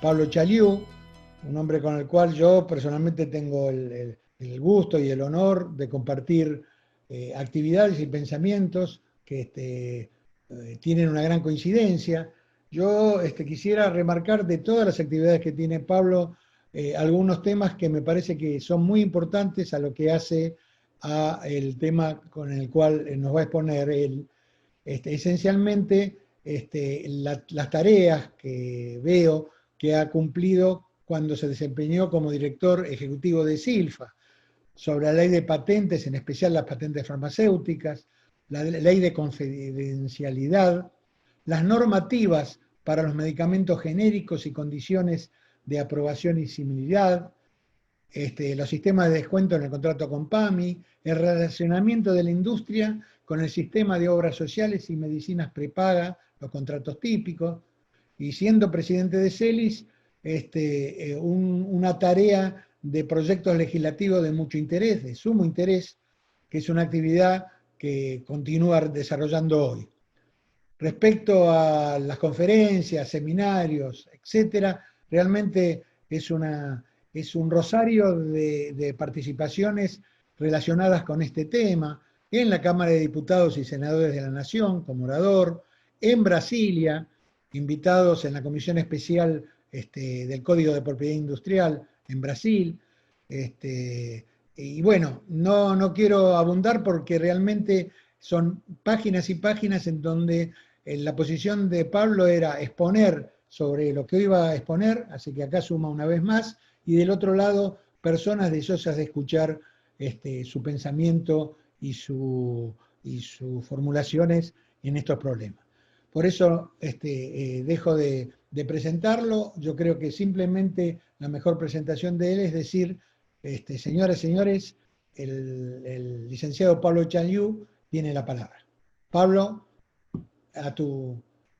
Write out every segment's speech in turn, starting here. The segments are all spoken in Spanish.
Pablo Chaliú, un hombre con el cual yo personalmente tengo el gusto y el honor de compartir actividades y pensamientos que tienen una gran coincidencia. Yo quisiera remarcar de todas las actividades que tiene Pablo, algunos temas que me parece que son muy importantes a lo que hace a el tema con el cual nos va a exponer él. Esencialmente, las tareas que veo que ha cumplido cuando se desempeñó como director ejecutivo de Silfa, sobre la ley de patentes, en especial las patentes farmacéuticas, la ley de confidencialidad, las normativas para los medicamentos genéricos y condiciones de aprobación y similaridad, los sistemas de descuento en el contrato con PAMI, el relacionamiento de la industria con el sistema de obras sociales y medicinas prepaga, los contratos típicos, y siendo presidente de CELIS, una tarea de proyectos legislativos de mucho interés, de sumo interés, que es una actividad que continúa desarrollando hoy. Respecto a las conferencias, seminarios, etcétera, realmente es un rosario de participaciones relacionadas con este tema, en la Cámara de Diputados y Senadores de la Nación, como orador, en Brasilia, invitados en la Comisión Especial del Código de Propiedad Industrial en Brasil. Y bueno, no quiero abundar porque realmente son páginas y páginas en donde la posición de Pablo era exponer sobre lo que iba a exponer, así que acá suma una vez más, y del otro lado, personas deseosas de escuchar su pensamiento y sus formulaciones en estos problemas. Por eso dejo de presentarlo. Yo creo que simplemente la mejor presentación de él es decir, señoras y señores, el licenciado Pablo Chaliú tiene la palabra. Pablo,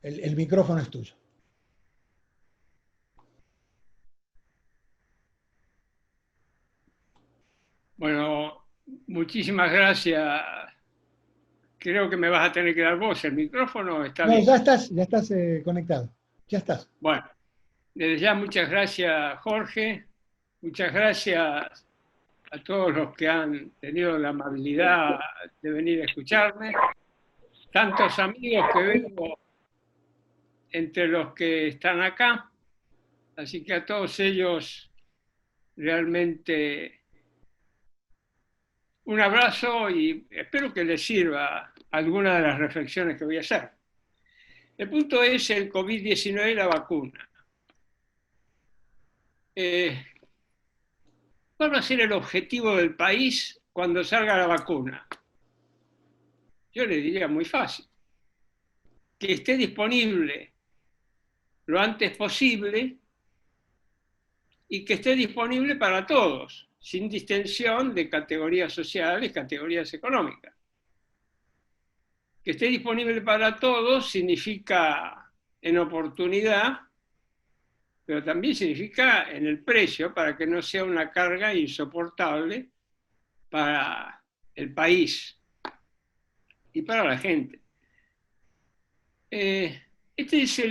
el micrófono es tuyo. Bueno, muchísimas gracias. Creo que me vas a tener que dar vos el micrófono, ¿está No, bien? ya estás conectado. Ya estás. Bueno, desde ya muchas gracias, Jorge. Muchas gracias a todos los que han tenido la amabilidad de venir a escucharme. Tantos amigos que veo entre los que están acá. Así que a todos ellos realmente un abrazo y espero que les sirva alguna de las reflexiones que voy a hacer. El punto es el COVID-19 y la vacuna. ¿Cuál va a ser el objetivo del país cuando salga la vacuna? Yo le diría muy fácil. Que esté disponible lo antes posible y que esté disponible para todos, sin distinción de categorías sociales, categorías económicas. Que esté disponible para todos significa en oportunidad, pero también significa en el precio, para que no sea una carga insoportable para el país y para la gente. Este es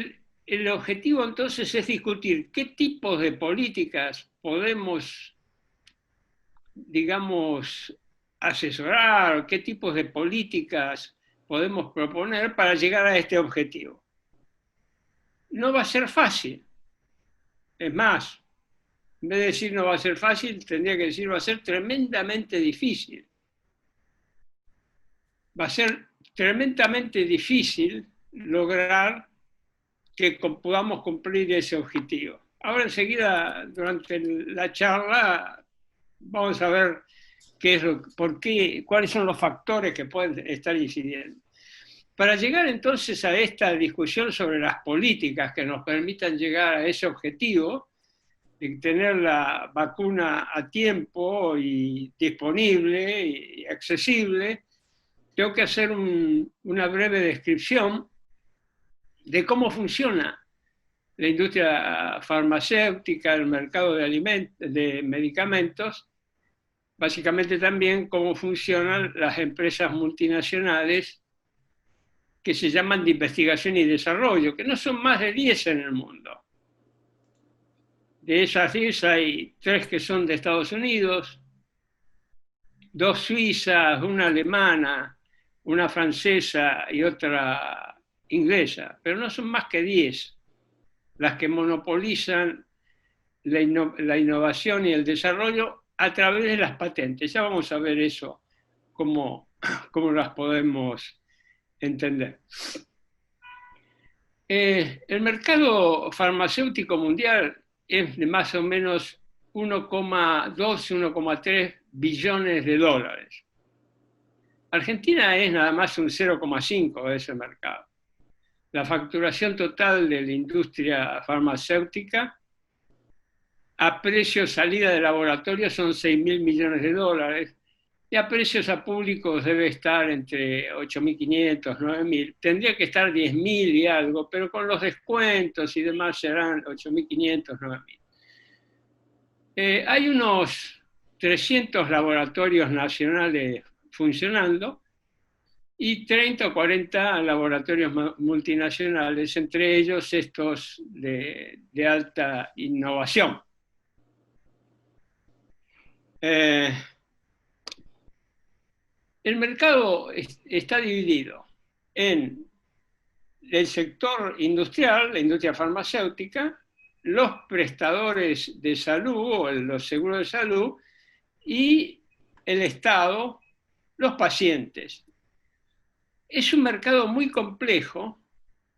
el objetivo, entonces, es discutir qué tipos de políticas podemos, digamos, asesorar, qué tipos de políticas podemos proponer para llegar a este objetivo. No va a ser fácil. Es más, en vez de decir no va a ser fácil, tendría que decir va a ser tremendamente difícil. Va a ser tremendamente difícil lograr que podamos cumplir ese objetivo. Ahora enseguida, durante la charla, vamos a ver cuáles son los factores que pueden estar incidiendo. Para llegar entonces a esta discusión sobre las políticas que nos permitan llegar a ese objetivo, de tener la vacuna a tiempo y disponible y accesible, tengo que hacer una breve descripción de cómo funciona la industria farmacéutica, el mercado de medicamentos, básicamente también cómo funcionan las empresas multinacionales que se llaman de investigación y desarrollo, que no son más de 10 en el mundo. De esas 10 hay 3 que son de Estados Unidos, 2 suizas, una alemana, una francesa y otra inglesa, pero no son más que 10 las que monopolizan la innovación y el desarrollo a través de las patentes. Ya vamos a ver eso, cómo las podemos entender. El mercado farmacéutico mundial es de más o menos 1,2, 1,3 billones de dólares. Argentina es nada más un 0,5 de ese mercado. La facturación total de la industria farmacéutica a precio salida de laboratorio son 6.000 millones de dólares y a precios a públicos debe estar entre 8.500, 9.000. Tendría que estar 10.000 y algo, pero con los descuentos y demás serán 8.500, 9.000. Hay unos 300 laboratorios nacionales funcionando y 30 o 40 laboratorios multinacionales, entre ellos estos de alta innovación. El mercado está dividido en el sector industrial, la industria farmacéutica, los prestadores de salud o los seguros de salud y el Estado, los pacientes. Es un mercado muy complejo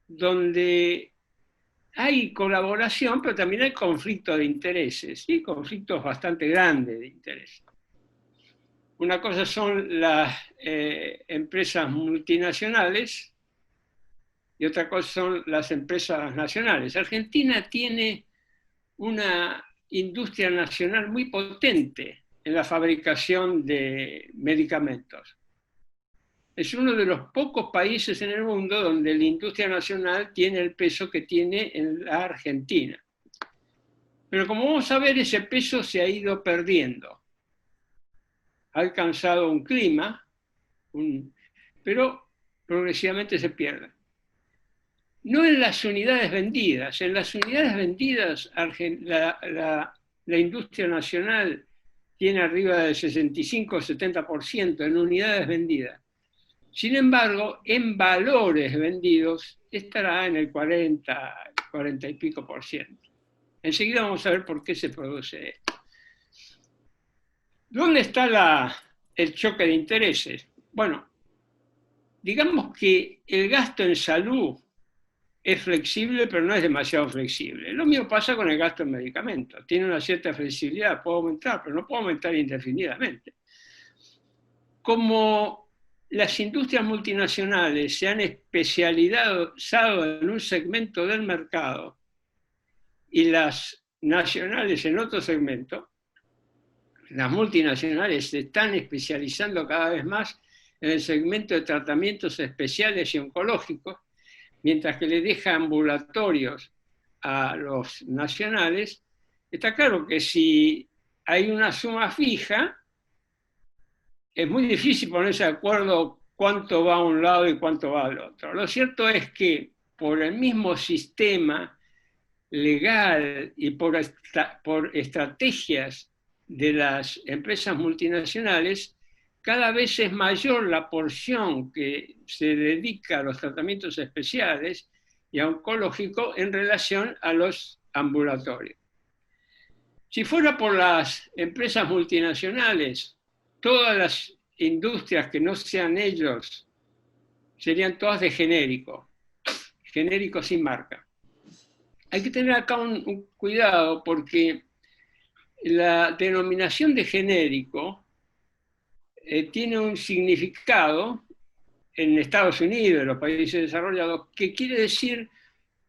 donde hay colaboración, pero también hay conflictos de intereses, ¿sí? Conflictos bastante grandes de intereses. Una cosa son las empresas multinacionales y otra cosa son las empresas nacionales. Argentina tiene una industria nacional muy potente en la fabricación de medicamentos. Es uno de los pocos países en el mundo donde la industria nacional tiene el peso que tiene en la Argentina. Pero como vamos a ver, ese peso se ha ido perdiendo. Ha alcanzado un clima, pero progresivamente se pierde. No en las unidades vendidas. En las unidades vendidas, la industria nacional tiene arriba del 65-70% en unidades vendidas. Sin embargo, en valores vendidos estará en el 40 y pico por ciento. Enseguida vamos a ver por qué se produce esto. ¿Dónde está el choque de intereses? Bueno, digamos que el gasto en salud es flexible, pero no es demasiado flexible. Lo mismo pasa con el gasto en medicamentos. Tiene una cierta flexibilidad, puede aumentar, pero no puede aumentar indefinidamente. Como las industrias multinacionales se han especializado en un segmento del mercado y las nacionales en otro segmento, las multinacionales se están especializando cada vez más en el segmento de tratamientos especiales y oncológicos, mientras que le deja ambulatorios a los nacionales. Está claro que si hay una suma fija, es muy difícil ponerse de acuerdo cuánto va a un lado y cuánto va al otro. Lo cierto es que por el mismo sistema legal y por estrategias de las empresas multinacionales, cada vez es mayor la porción que se dedica a los tratamientos especiales y a oncológico en relación a los ambulatorios. Si fuera por las empresas multinacionales, todas las industrias que no sean ellos serían todas de genérico sin marca. Hay que tener acá un cuidado porque la denominación de genérico tiene un significado en Estados Unidos, en los países desarrollados, que quiere decir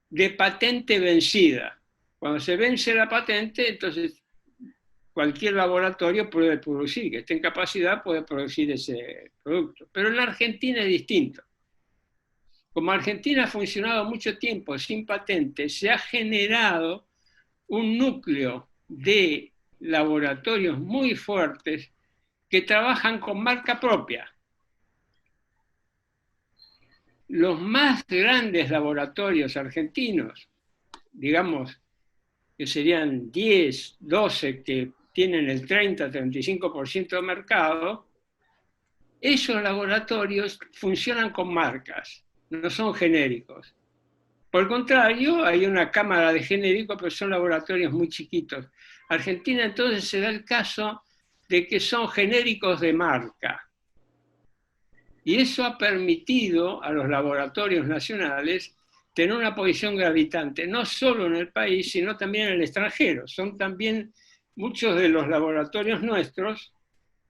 de patente vencida. Cuando se vence la patente, entonces cualquier laboratorio puede producir, que esté en capacidad puede producir ese producto. Pero en la Argentina es distinto. Como Argentina ha funcionado mucho tiempo sin patente, se ha generado un núcleo de laboratorios muy fuertes que trabajan con marca propia. Los más grandes laboratorios argentinos, digamos, que serían 10, 12 que tienen el 30-35% de mercado, esos laboratorios funcionan con marcas, no son genéricos. Por el contrario, hay una cámara de genéricos, pero son laboratorios muy chiquitos. Argentina entonces se da el caso de que son genéricos de marca. Y eso ha permitido a los laboratorios nacionales tener una posición gravitante, no solo en el país, sino también en el extranjero. Son también muchos de los laboratorios nuestros,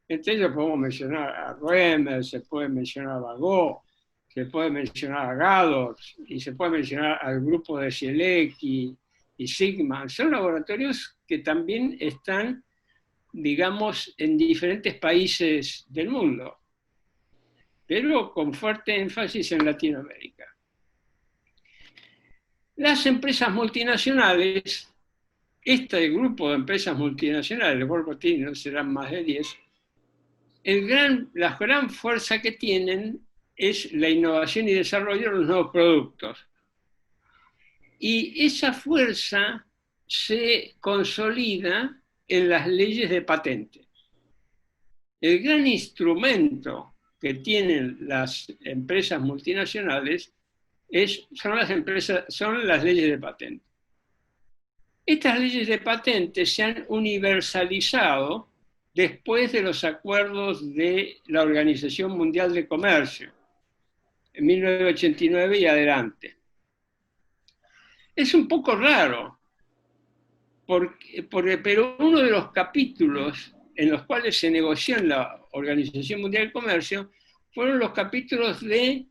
entre ellos podemos mencionar a Roemer, se puede mencionar a Bagó, se puede mencionar a Gadors, y se puede mencionar al grupo de Sielecki y Sigma. Son laboratorios que también están, digamos, en diferentes países del mundo, pero con fuerte énfasis en Latinoamérica. Las empresas multinacionales, este grupo de empresas multinacionales, el World Continental serán más de 10, la gran fuerza que tienen es la innovación y desarrollo de los nuevos productos. Y esa fuerza se consolida en las leyes de patente. El gran instrumento que tienen las empresas multinacionales son las leyes de patente. Estas leyes de patente se han universalizado después de los acuerdos de la Organización Mundial de Comercio, en 1989 y adelante. Es un poco raro, pero uno de los capítulos en los cuales se negoció en la Organización Mundial de Comercio fueron los capítulos de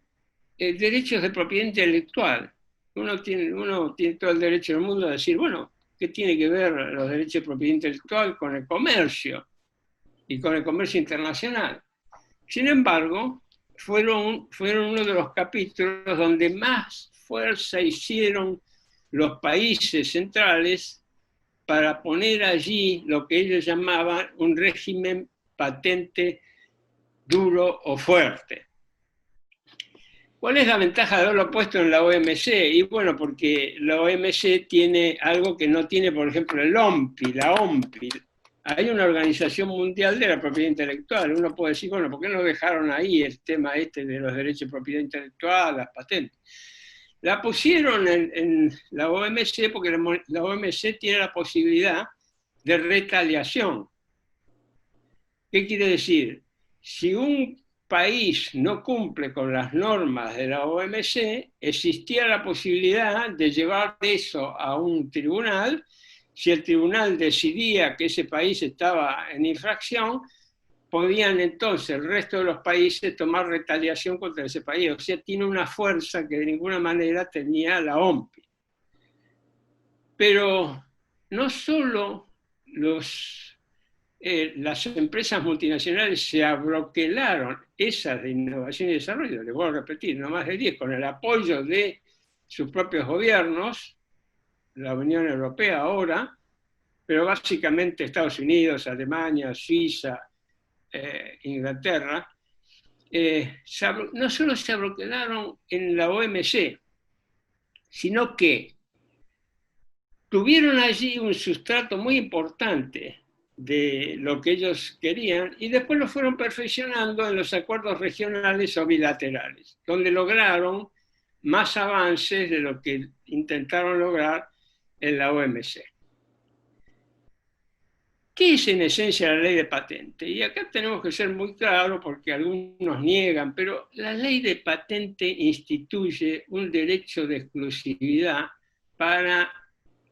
derechos de propiedad intelectual. Uno tiene todo el derecho del mundo a decir, bueno, ¿qué tiene que ver los derechos de propiedad intelectual con el comercio y con el comercio internacional? Sin embargo, fueron uno de los capítulos donde más fuerza hicieron los países centrales para poner allí lo que ellos llamaban un régimen patente duro o fuerte. ¿Cuál es la ventaja de haberlo puesto en la OMC? Y bueno, porque la OMC tiene algo que no tiene, por ejemplo, el OMPI, la OMPI. Hay una Organización Mundial de la Propiedad Intelectual. Uno puede decir, bueno, ¿por qué no dejaron ahí el tema este de los derechos de propiedad intelectual, las patentes? La pusieron en la OMC porque la OMC tiene la posibilidad de retaliación. ¿Qué quiere decir? Si un país no cumple con las normas de la OMC, existía la posibilidad de llevar eso a un tribunal. Si el tribunal decidía que ese país estaba en infracción, podían entonces el resto de los países tomar retaliación contra ese país. O sea, tiene una fuerza que de ninguna manera tenía la OMPI. Pero no solo las empresas multinacionales se abroquelaron, esas de innovación y desarrollo, les voy a repetir, no más de 10, con el apoyo de sus propios gobiernos, la Unión Europea ahora, pero básicamente Estados Unidos, Alemania, Suiza, Inglaterra, no solo se abroquelaron en la OMC, sino que tuvieron allí un sustrato muy importante de lo que ellos querían y después lo fueron perfeccionando en los acuerdos regionales o bilaterales, donde lograron más avances de lo que intentaron lograr en la OMC. ¿Qué es en esencia la ley de patente? Y acá tenemos que ser muy claros porque algunos niegan, pero la ley de patente instituye un derecho de exclusividad para,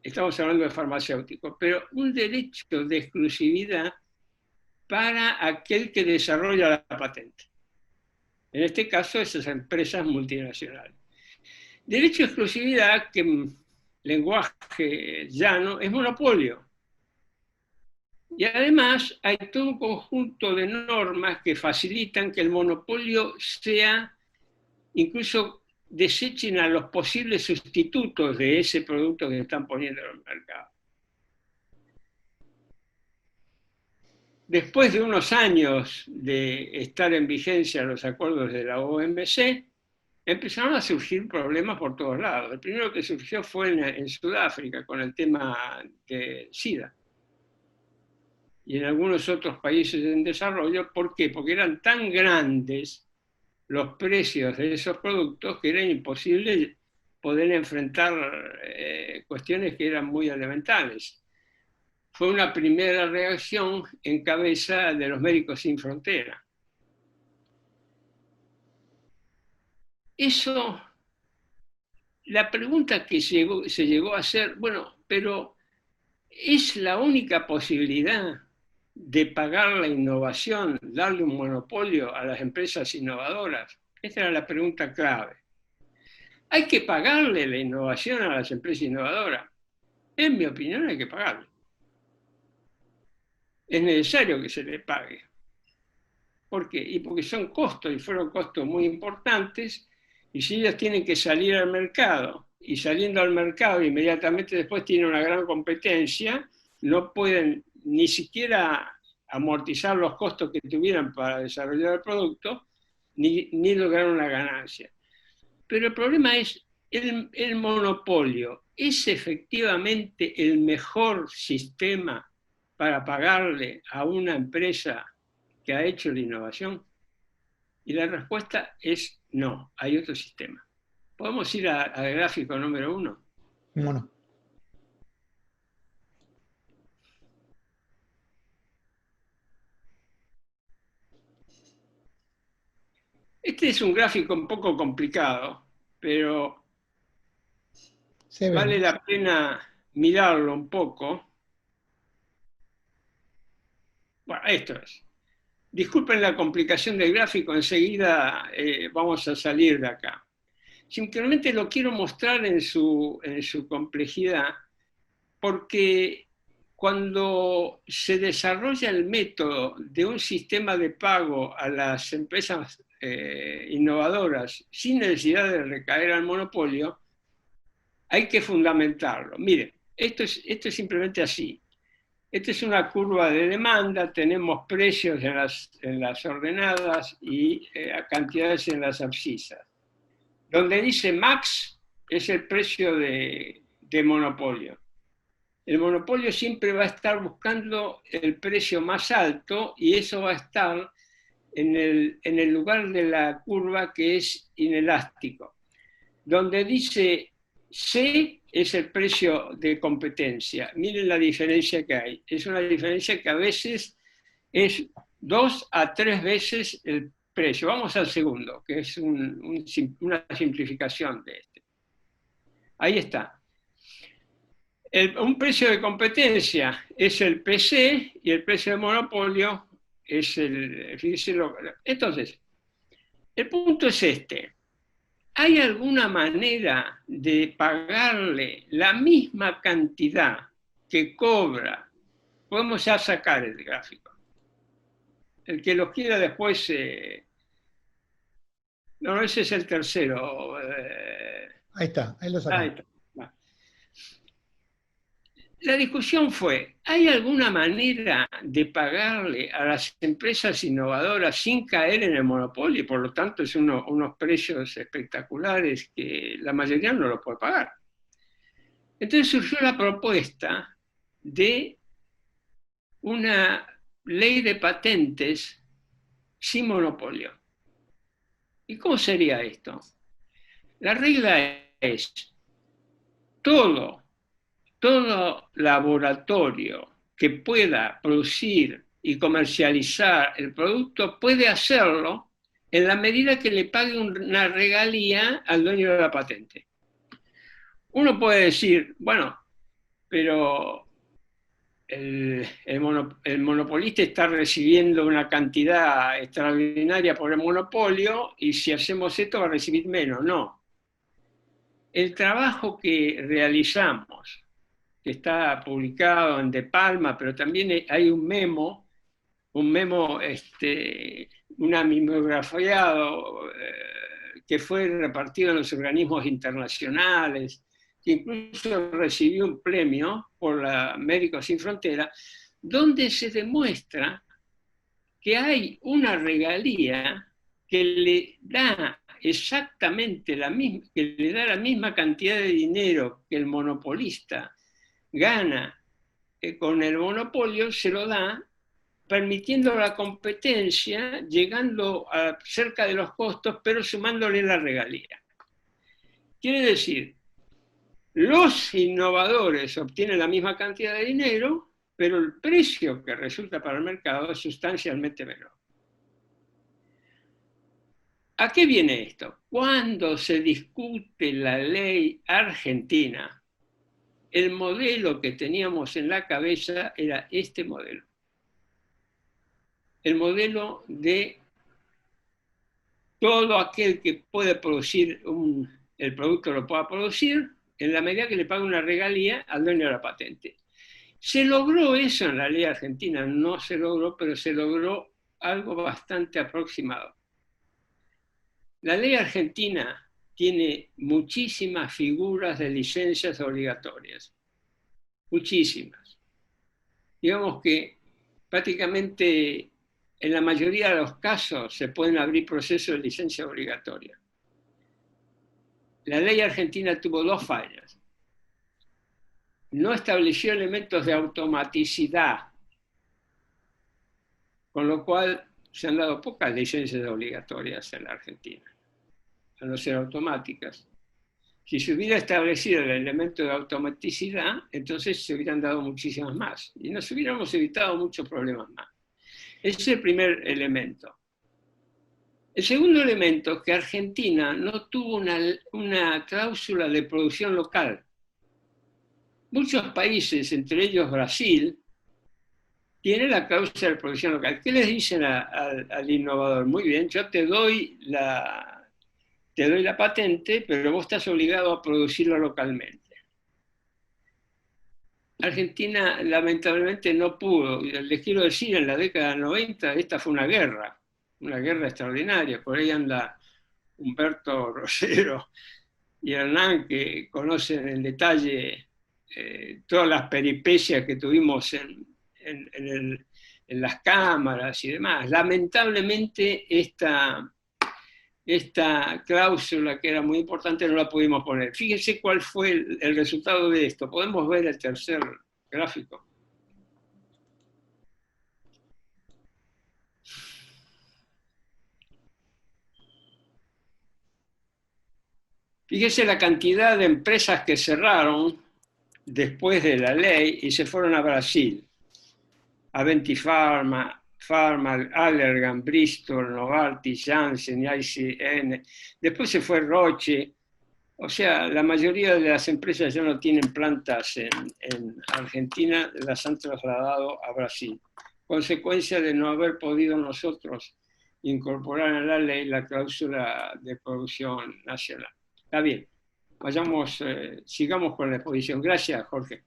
estamos hablando de farmacéuticos, pero un derecho de exclusividad para aquel que desarrolla la patente. En este caso, esas empresas multinacionales. Derecho de exclusividad, que en lenguaje llano, es monopolio. Y además hay todo un conjunto de normas que facilitan que el monopolio sea, incluso desechen a los posibles sustitutos de ese producto que están poniendo en el mercado. Después de unos años de estar en vigencia los acuerdos de la OMC, empezaron a surgir problemas por todos lados. El primero que surgió fue en Sudáfrica con el tema de SIDA. Y en algunos otros países en desarrollo. ¿Por qué? Porque eran tan grandes los precios de esos productos que era imposible poder enfrentar cuestiones que eran muy elementales. Fue una primera reacción en cabeza de los Médicos Sin Fronteras. Eso, la pregunta que se llegó a hacer, bueno, pero ¿es la única posibilidad de pagar la innovación, darle un monopolio a las empresas innovadoras? Esta era la pregunta clave. ¿Hay que pagarle la innovación a las empresas innovadoras? En mi opinión hay que pagarle. Es necesario que se le pague. ¿Por qué? Y porque son costos, y fueron costos muy importantes, y si ellos tienen que salir al mercado, y saliendo al mercado inmediatamente después tienen una gran competencia, no pueden ni siquiera amortizar los costos que tuvieran para desarrollar el producto, ni lograr una ganancia. Pero el problema es, el monopolio, ¿es efectivamente el mejor sistema para pagarle a una empresa que ha hecho la innovación? Y la respuesta es no, hay otro sistema. ¿Podemos ir al gráfico número 1? Bueno. Este es un gráfico un poco complicado, pero vale la pena mirarlo un poco. Bueno, esto es. Disculpen la complicación del gráfico, enseguida vamos a salir de acá. Simplemente lo quiero mostrar en su complejidad, porque cuando se desarrolla el método de un sistema de pago a las empresas innovadoras sin necesidad de recaer al monopolio, hay que fundamentarlo. Miren, esto es simplemente así. Esta es una curva de demanda, tenemos precios en las ordenadas y cantidades en las abscisas. Donde dice max es el precio de monopolio. El monopolio siempre va a estar buscando el precio más alto y eso va a estar en el lugar de la curva que es inelástico. Donde dice C es el precio de competencia. Miren la diferencia que hay. Es una diferencia que a veces es 2 a 3 veces el precio. Vamos al segundo, que es una simplificación de este. Ahí está. Un precio de competencia es el PC y el precio de monopolio es el... Entonces, el punto es este. ¿Hay alguna manera de pagarle la misma cantidad que cobra? Podemos ya sacar el gráfico. El que lo quiera después... No, ese es el tercero. Ahí está, ahí lo sacamos. Ahí está. La discusión fue, ¿hay alguna manera de pagarle a las empresas innovadoras sin caer en el monopolio? Y por lo tanto, es unos precios espectaculares que la mayoría no lo puede pagar. Entonces surgió la propuesta de una ley de patentes sin monopolio. ¿Y cómo sería esto? La regla es, todo laboratorio que pueda producir y comercializar el producto puede hacerlo en la medida que le pague una regalía al dueño de la patente. Uno puede decir, bueno, pero el monopolista está recibiendo una cantidad extraordinaria por el monopolio y si hacemos esto va a recibir menos. No. El trabajo que realizamos, que está publicado en De Palma, pero también hay un memo mimeografiado que fue repartido en los organismos internacionales, que incluso recibió un premio por la Médicos Sin Fronteras, donde se demuestra que hay una regalía que le da exactamente la misma, que le da la misma cantidad de dinero que el monopolista gana con el monopolio, se lo da permitiendo la competencia, llegando a cerca de los costos, pero sumándole la regalía. Quiere decir, los innovadores obtienen la misma cantidad de dinero, pero el precio que resulta para el mercado es sustancialmente menor. ¿A qué viene esto? Cuando se discute la ley argentina, el modelo que teníamos en la cabeza era este modelo. El modelo de todo aquel que puede producir el producto lo pueda producir en la medida que le pague una regalía al dueño de la patente. Se logró eso en la ley argentina, no se logró, pero se logró algo bastante aproximado. La ley argentina tiene muchísimas figuras de licencias obligatorias, muchísimas. Digamos que prácticamente en la mayoría de los casos se pueden abrir procesos de licencia obligatoria. La ley argentina tuvo dos fallas. No estableció elementos de automaticidad, con lo cual se han dado pocas licencias obligatorias en la Argentina, a no ser automáticas. Si se hubiera establecido el elemento de automaticidad, entonces se hubieran dado muchísimas más y nos hubiéramos evitado muchos problemas más. Ese es el primer elemento. El segundo elemento es que Argentina no tuvo una cláusula de producción local. Muchos países, entre ellos Brasil, tienen la cláusula de producción local. ¿Qué les dicen al innovador? Muy bien, yo te doy la patente, pero vos estás obligado a producirlo localmente. Argentina lamentablemente no pudo. Les quiero decir, en la década del 90 esta fue una guerra extraordinaria. Por ahí anda Humberto Rosero y Hernán, que conocen en detalle todas las peripecias que tuvimos en las cámaras y demás. Lamentablemente esta cláusula, que era muy importante, no la pudimos poner. Fíjense cuál fue el resultado de esto. Podemos ver el tercer gráfico. Fíjense la cantidad de empresas que cerraron después de la ley y se fueron a Brasil. Avanti Pharma, Allergan, Bristol, Novartis, Janssen, ICN. Después se fue Roche. O sea, la mayoría de las empresas ya no tienen plantas en Argentina, las han trasladado a Brasil. Consecuencia de no haber podido nosotros incorporar en la ley la cláusula de producción nacional. Está bien, vayamos, sigamos con la exposición. Gracias, Jorge.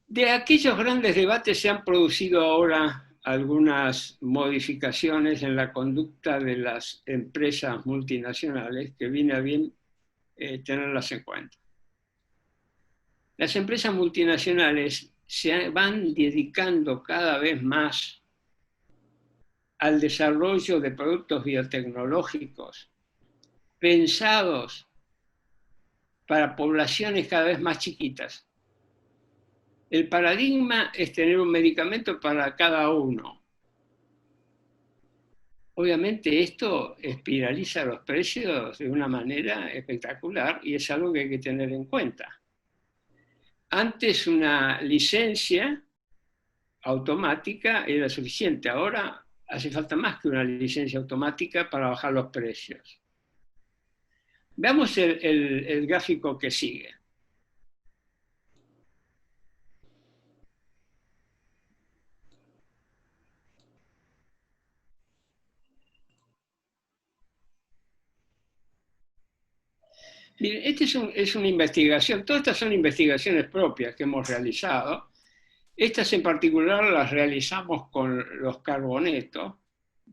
De aquellos grandes debates se han producido ahora algunas modificaciones en la conducta de las empresas multinacionales que viene a bien tenerlas en cuenta. Las empresas multinacionales se van dedicando cada vez más al desarrollo de productos biotecnológicos pensados para poblaciones cada vez más chiquitas. El paradigma es tener un medicamento para cada uno. Obviamente esto espiraliza los precios de una manera espectacular y es algo que hay que tener en cuenta. Antes una licencia automática era suficiente, ahora hace falta más que una licencia automática para bajar los precios. Veamos el gráfico que sigue. Miren, esta es una investigación, todas estas son investigaciones propias que hemos realizado. Estas en particular las realizamos con los carbonetos,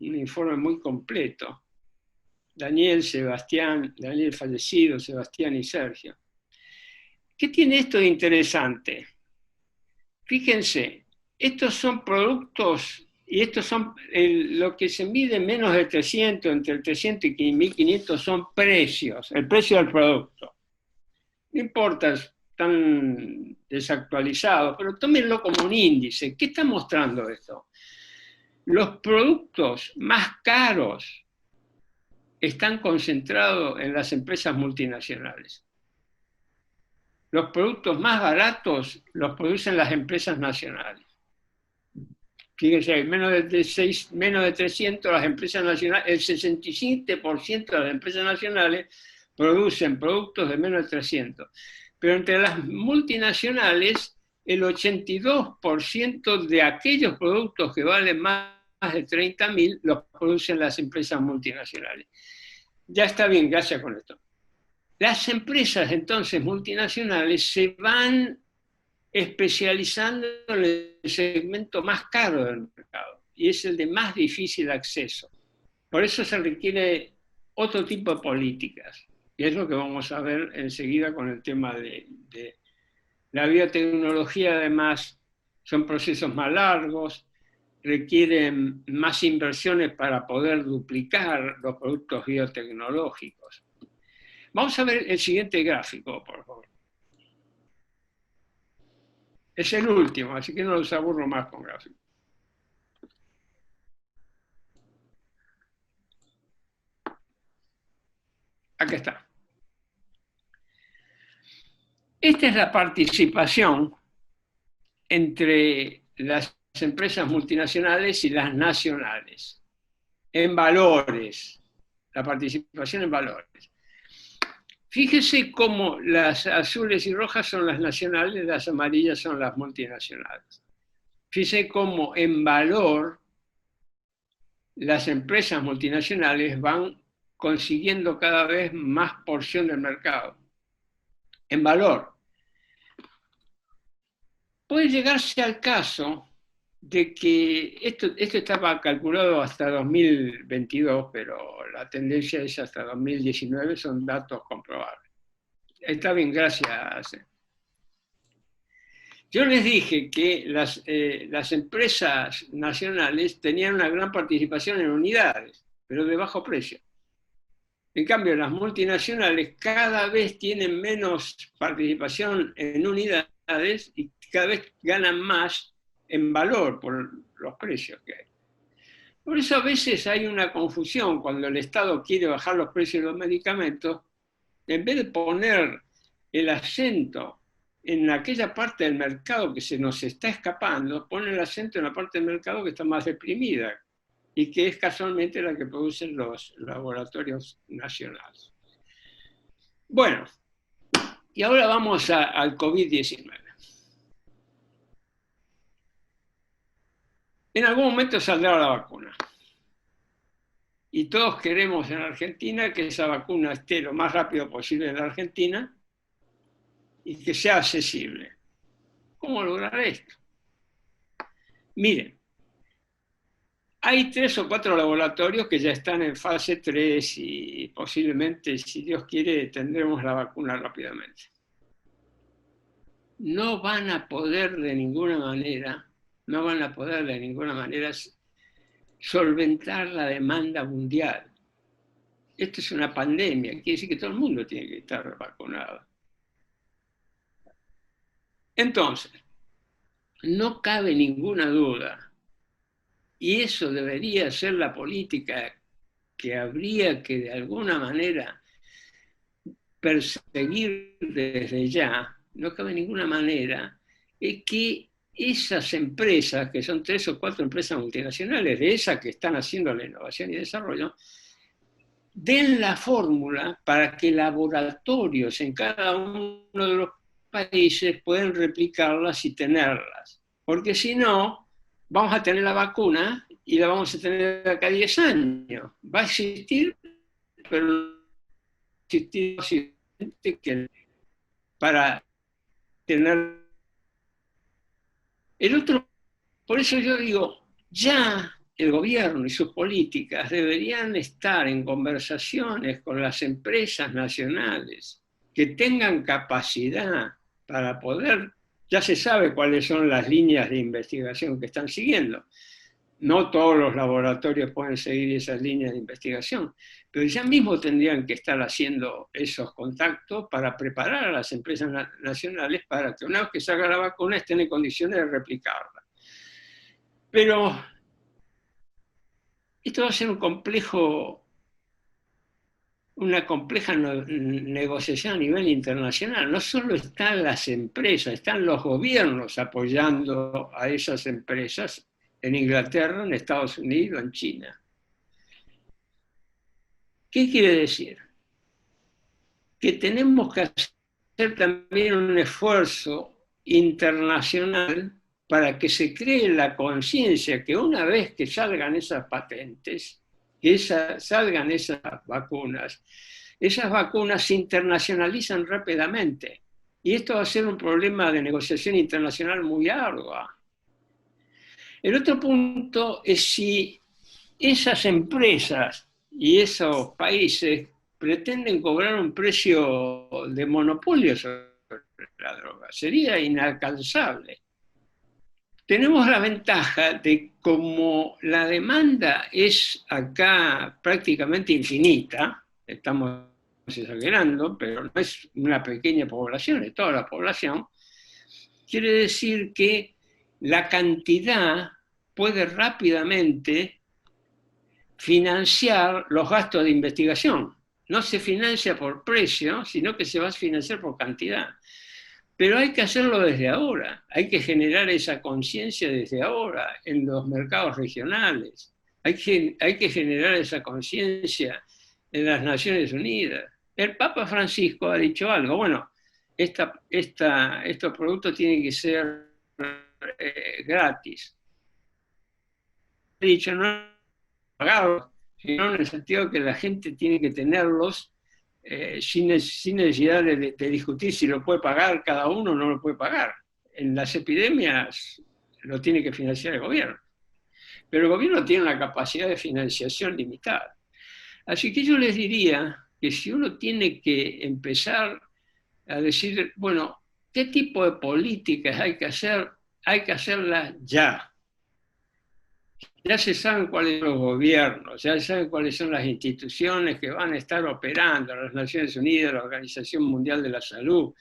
un informe muy completo. Daniel fallecido, Sebastián y Sergio. ¿Qué tiene esto de interesante? Fíjense, estos son productos, y estos son lo que se mide menos de 300, entre el 300 y 1500 son precios, el precio del producto. No importa, están desactualizados, pero tómenlo como un índice. ¿Qué está mostrando esto? Los productos más caros están concentrados en las empresas multinacionales. Los productos más baratos los producen las empresas nacionales. Fíjense, menos de 300 las empresas nacionales, el 67% de las empresas nacionales producen productos de menos de 300. Pero entre las multinacionales, el 82% de aquellos productos que valen más de 30.000 los producen las empresas multinacionales. Ya está bien, gracias con esto. Las empresas entonces multinacionales se van especializando en el segmento más caro del mercado, y es el de más difícil acceso. Por eso se requiere otro tipo de políticas, y es lo que vamos a ver enseguida con el tema de la biotecnología. Además, son procesos más largos, requieren más inversiones para poder duplicar los productos biotecnológicos. Vamos a ver el siguiente gráfico, por favor. Es el último, así que no los aburro más con gráficos. Aquí está. Esta es la participación entre las empresas multinacionales y las nacionales, en valores, la participación en valores. Fíjese cómo las azules y rojas son las nacionales, las amarillas son las multinacionales. Fíjese cómo en valor las empresas multinacionales van consiguiendo cada vez más porción del mercado. En valor. Puede llegarse al caso de que esto estaba calculado hasta 2022, pero la tendencia es hasta 2019, son datos comprobables. Está bien, gracias. Yo les dije que las empresas nacionales tenían una gran participación en unidades, pero de bajo precio. En cambio, las multinacionales cada vez tienen menos participación en unidades y cada vez ganan más en valor por los precios que hay. Por eso a veces hay una confusión cuando el Estado quiere bajar los precios de los medicamentos. En vez de poner el acento en aquella parte del mercado que se nos está escapando, pone el acento en la parte del mercado que está más deprimida y que es casualmente la que producen los laboratorios nacionales. Bueno, y ahora vamos al COVID-19. En algún momento saldrá la vacuna. Y todos queremos en Argentina que esa vacuna esté lo más rápido posible en la Argentina y que sea accesible. ¿Cómo lograr esto? Miren, hay 3 o 4 laboratorios que ya están en fase 3 y posiblemente, si Dios quiere, tendremos la vacuna rápidamente. No van a poder de ninguna manera solventar la demanda mundial. Esto es una pandemia, quiere decir que todo el mundo tiene que estar vacunado. Entonces, no cabe ninguna duda, y eso debería ser la política que habría que de alguna manera perseguir desde ya, no cabe ninguna manera, es que esas empresas, que son 3 o 4 empresas multinacionales, de esas que están haciendo la innovación y desarrollo, den la fórmula para que laboratorios en cada uno de los países puedan replicarlas y tenerlas. Porque si no, vamos a tener la vacuna y la vamos a tener acá 10 años. Va a existir, pero no existir suficiente que para tener el otro. Por eso yo digo, ya el gobierno y sus políticas deberían estar en conversaciones con las empresas nacionales que tengan capacidad para poder ya se sabe cuáles son las líneas de investigación que están siguiendo. No todos los laboratorios pueden seguir esas líneas de investigación, pero ya mismo tendrían que estar haciendo esos contactos para preparar a las empresas nacionales para que una vez que salga la vacuna estén en condiciones de replicarla. Pero esto va a ser una compleja negociación a nivel internacional. No solo están las empresas, están los gobiernos apoyando a esas empresas en Inglaterra, en Estados Unidos, en China. ¿Qué quiere decir? Que tenemos que hacer también un esfuerzo internacional para que se cree la conciencia que una vez que salgan esas patentes, que salgan esas vacunas se internacionalizan rápidamente. Y esto va a ser un problema de negociación internacional muy ardua. El otro punto es si esas empresas y esos países pretenden cobrar un precio de monopolio sobre la droga. Sería inalcanzable. Tenemos la ventaja de como la demanda es acá prácticamente infinita, estamos exagerando, pero no es una pequeña población, es toda la población, quiere decir que la cantidad puede rápidamente financiar los gastos de investigación. No se financia por precio, sino que se va a financiar por cantidad. Pero hay que hacerlo desde ahora, hay que generar esa conciencia desde ahora en los mercados regionales, hay que generar esa conciencia en las Naciones Unidas. El Papa Francisco ha dicho algo, bueno, estos productos tienen que ser gratis. Ha dicho, no pagados, sino en el sentido que la gente tiene que tenerlos sin necesidad de discutir si lo puede pagar cada uno o no lo puede pagar. En las epidemias lo tiene que financiar el gobierno, pero el gobierno tiene una capacidad de financiación limitada. Así que yo les diría que si uno tiene que empezar a decir, bueno, ¿qué tipo de políticas hay que hacer? Hay que hacerlas ya. Ya se saben cuáles son los gobiernos, ya se saben cuáles son las instituciones que van a estar operando, las Naciones Unidas, la Organización Mundial de la Salud.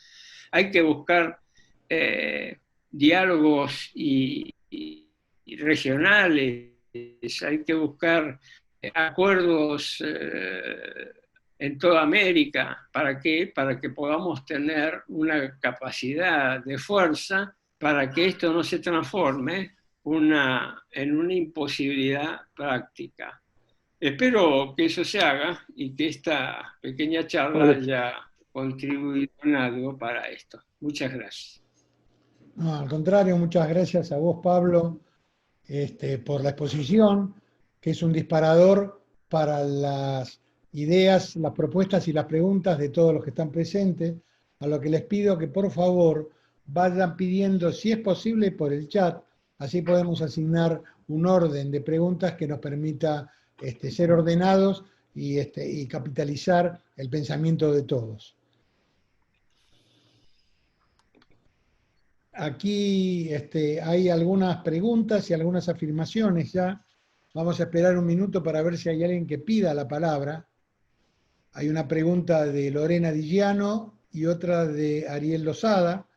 Hay que buscar diálogos y regionales, hay que buscar acuerdos en toda América. ¿Para qué? Para que podamos tener una capacidad de fuerza para que esto no se transforme en una imposibilidad práctica. Espero que eso se haga y que esta pequeña charla haya contribuido en algo para esto. Muchas gracias. No, al contrario, muchas gracias a vos, Pablo, por la exposición, que es un disparador para las ideas, las propuestas y las preguntas de todos los que están presentes, a lo que les pido que por favor vayan pidiendo, si es posible, por el chat. Así podemos asignar un orden de preguntas que nos permita ser ordenados y capitalizar el pensamiento de todos. Aquí hay algunas preguntas y algunas afirmaciones ya. Vamos a esperar un minuto para ver si hay alguien que pida la palabra. Hay una pregunta de Lorena Digiano y otra de Ariel Lozada.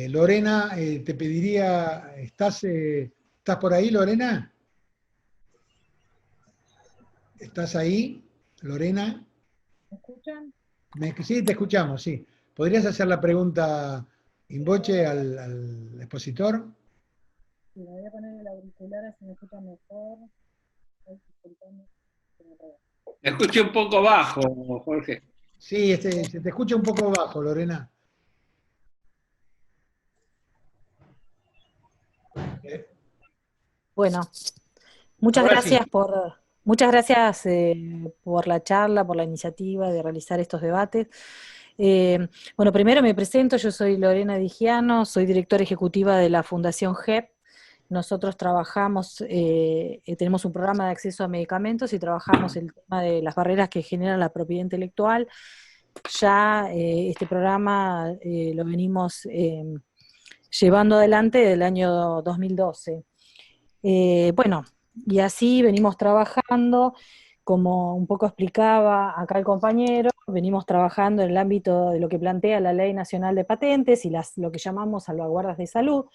Lorena, te pediría, ¿estás por ahí, Lorena? ¿Estás ahí, Lorena? ¿Me escuchan? Sí, te escuchamos, sí. ¿Podrías hacer la pregunta in voce al expositor? Sí, me voy a poner el auricular así me escuchan mejor. Me escuché un poco bajo, Jorge. Sí, se te escucha un poco bajo, Lorena. Bueno, muchas Ahora gracias sí. muchas gracias por la charla, por la iniciativa de realizar estos debates. Bueno, primero me presento, yo soy Lorena Digiano, soy directora ejecutiva de la Fundación GEP. Nosotros trabajamos, tenemos un programa de acceso a medicamentos y trabajamos el tema de las barreras que generan la propiedad intelectual ya este programa lo venimos llevando adelante del año 2012. Bueno, y así venimos trabajando, como un poco explicaba acá el compañero, venimos trabajando en el ámbito de lo que plantea la Ley Nacional de Patentes y lo que llamamos salvaguardas de salud.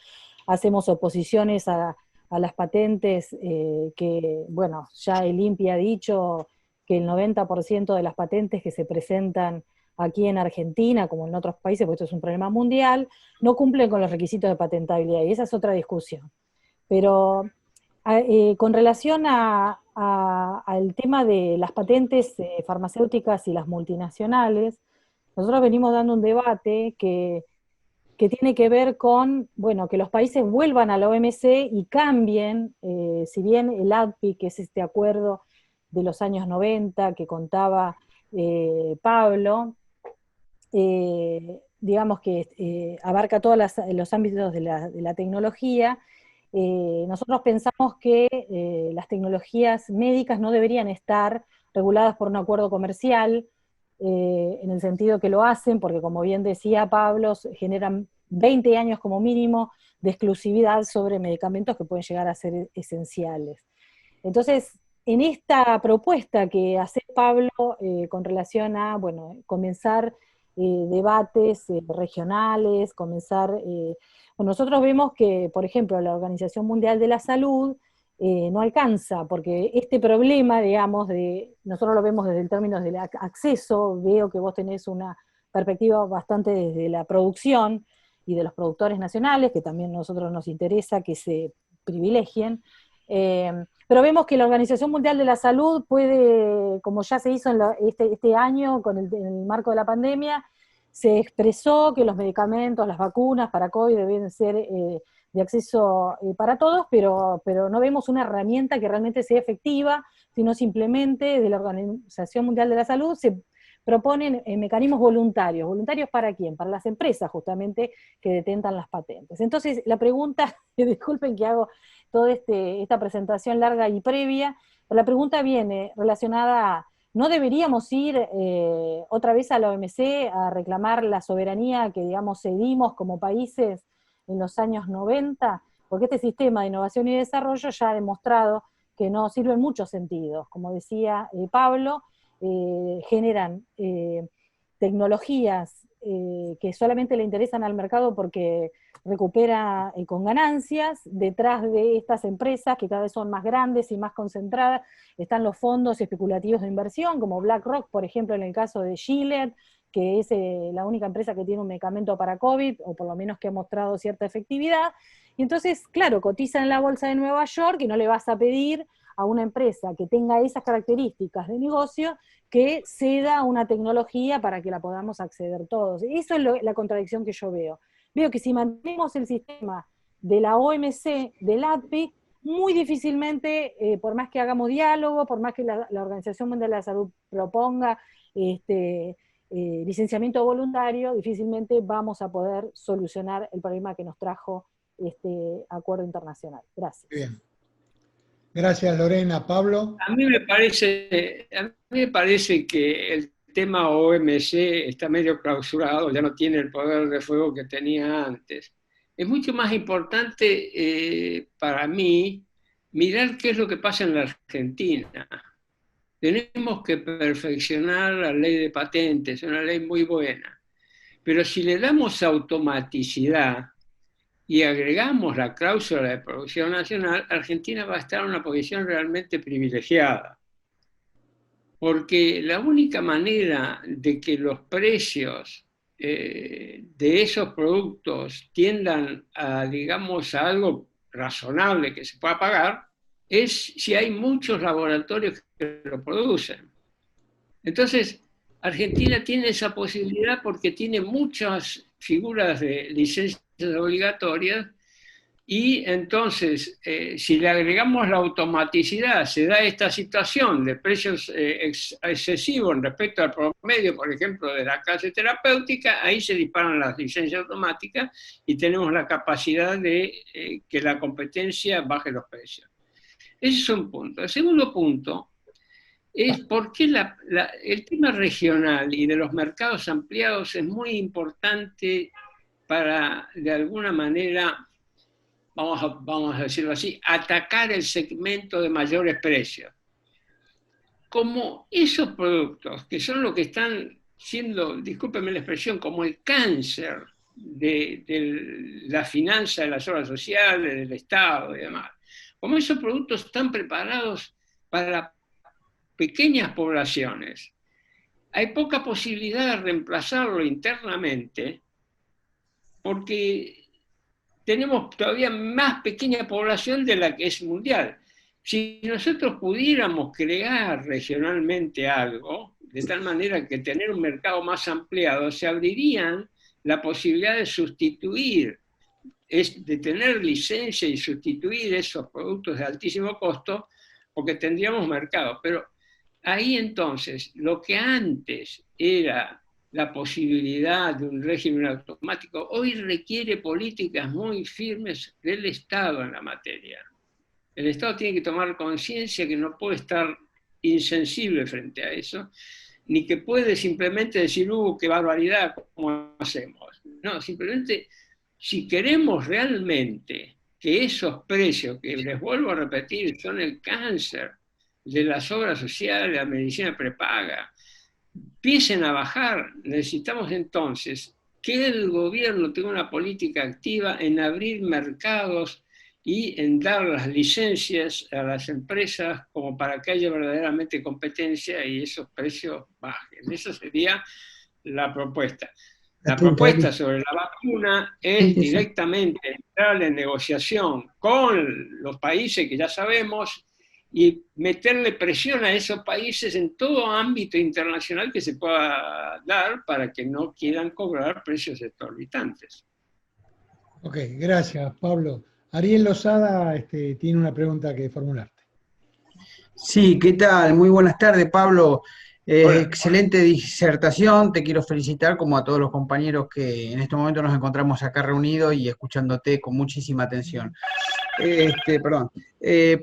Hacemos oposiciones a las patentes que, bueno, ya el INPI ha dicho que el 90% de las patentes que se presentan aquí en Argentina, como en otros países, porque esto es un problema mundial, no cumplen con los requisitos de patentabilidad, y esa es otra discusión. Pero con relación al tema de las patentes farmacéuticas y las multinacionales, nosotros venimos dando un debate que tiene que ver con, bueno, que los países vuelvan a la OMC y cambien, si bien el ADPI, que es este acuerdo de los años 90 que contaba Pablo, digamos que abarca todos los ámbitos de la tecnología. Nosotros pensamos que las tecnologías médicas no deberían estar reguladas por un acuerdo comercial, en el sentido que lo hacen, porque como bien decía Pablo, generan 20 años como mínimo de exclusividad sobre medicamentos que pueden llegar a ser esenciales. Entonces, en esta propuesta que hace Pablo con relación a, bueno, comenzar debates regionales, comenzar... bueno, nosotros vemos que, por ejemplo, la Organización Mundial de la Salud no alcanza, porque este problema, digamos, nosotros lo vemos desde el término del acceso, veo que vos tenés una perspectiva bastante desde la producción y de los productores nacionales, que también a nosotros nos interesa que se privilegien, pero vemos que la Organización Mundial de la Salud puede, como ya se hizo en este año en el marco de la pandemia, se expresó que los medicamentos, las vacunas para COVID deben ser de acceso para todos, pero no vemos una herramienta que realmente sea efectiva, sino simplemente de la Organización Mundial de la Salud se proponen mecanismos voluntarios. ¿Voluntarios para quién? Para las empresas, justamente, que detentan las patentes. Entonces, la pregunta, disculpen que hago toda esta presentación larga y previa, pero la pregunta viene relacionada a, ¿no deberíamos ir otra vez a la OMC a reclamar la soberanía que, digamos, cedimos como países en los años 90? Porque este sistema de innovación y desarrollo ya ha demostrado que no sirve en muchos sentidos. Como decía Pablo, generan tecnologías que solamente le interesan al mercado porque recupera con ganancias. Detrás de estas empresas, que cada vez son más grandes y más concentradas, están los fondos especulativos de inversión, como BlackRock, por ejemplo, en el caso de Gilead, que es la única empresa que tiene un medicamento para COVID, o por lo menos que ha mostrado cierta efectividad. Y entonces, claro, cotiza en la bolsa de Nueva York y no le vas a pedir a una empresa que tenga esas características de negocio que ceda una tecnología para que la podamos acceder todos. Y eso es la contradicción que yo veo. Veo que si mantenemos el sistema de la OMC, del ADPIC, muy difícilmente, por más que hagamos diálogo, por más que la Organización Mundial de la Salud proponga licenciamiento voluntario, difícilmente vamos a poder solucionar el problema que nos trajo este acuerdo internacional. Gracias. Bien. Gracias, Lorena. Pablo. A mí me parece que el tema OMC está medio clausurado, ya no tiene el poder de fuego que tenía antes. Es mucho más importante para mí mirar qué es lo que pasa en la Argentina. Tenemos que perfeccionar la ley de patentes, es una ley muy buena. Pero si le damos automaticidad y agregamos la cláusula de producción nacional, Argentina va a estar en una posición realmente privilegiada. Porque la única manera de que los precios de esos productos tiendan a, digamos, a algo razonable que se pueda pagar, es si hay muchos laboratorios que lo producen. Entonces, Argentina tiene esa posibilidad porque tiene muchas figuras de licencias obligatorias y entonces, si le agregamos la automaticidad, se da esta situación de precios excesivos respecto al promedio, por ejemplo, de la clase terapéutica, ahí se disparan las licencias automáticas y tenemos la capacidad de que la competencia baje los precios. Ese es un punto. El segundo punto es por qué el tema regional y de los mercados ampliados es muy importante para, de alguna manera, vamos a decirlo así, atacar el segmento de mayores precios. Como esos productos, que son los que están siendo, discúlpenme la expresión, como el cáncer de la finanza de las obras sociales, del Estado y demás, como esos productos están preparados para pequeñas poblaciones, hay poca posibilidad de reemplazarlo internamente porque tenemos todavía más pequeña población de la que es mundial. Si nosotros pudiéramos crear regionalmente algo, de tal manera que tener un mercado más ampliado, se abrirían la posibilidad de sustituir, de tener licencia y sustituir esos productos de altísimo costo, porque tendríamos mercado. Pero ahí entonces, lo que antes era la posibilidad de un régimen automático, hoy requiere políticas muy firmes del Estado en la materia. El Estado tiene que tomar conciencia que no puede estar insensible frente a eso, ni que puede simplemente decir, qué barbaridad, ¿cómo hacemos? No, simplemente, si queremos realmente que esos precios, que les vuelvo a repetir, son el cáncer de las obras sociales, la medicina prepaga, empiecen a bajar, necesitamos entonces que el gobierno tenga una política activa en abrir mercados y en dar las licencias a las empresas como para que haya verdaderamente competencia y esos precios bajen. Esa sería la propuesta. La propuesta sobre la vacuna es directamente entrar en negociación con los países que ya sabemos y meterle presión a esos países en todo ámbito internacional que se pueda dar para que no quieran cobrar precios exorbitantes. Ok, gracias, Pablo. Ariel Lozada tiene una pregunta que formularte. Sí, ¿qué tal? Muy buenas tardes, Pablo. Excelente disertación, te quiero felicitar como a todos los compañeros que en este momento nos encontramos acá reunidos y escuchándote con muchísima atención.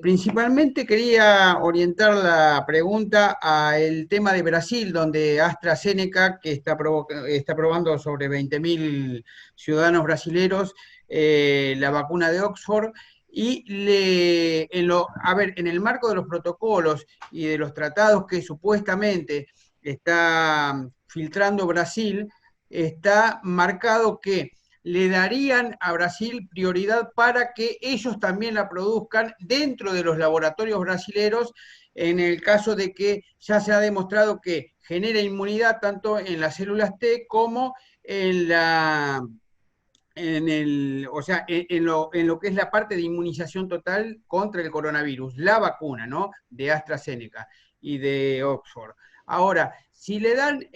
Principalmente quería orientar la pregunta al tema de Brasil, donde AstraZeneca, que está probando sobre 20.000 ciudadanos brasileños la vacuna de Oxford, y en el marco de los protocolos y de los tratados que supuestamente está filtrando Brasil, está marcado que le darían a Brasil prioridad para que ellos también la produzcan dentro de los laboratorios brasileros, en el caso de que ya se ha demostrado que genera inmunidad tanto en las células T como en lo que es la parte de inmunización total contra el coronavirus, la vacuna, ¿no?, de AstraZeneca y de Oxford. Ahora, si le dan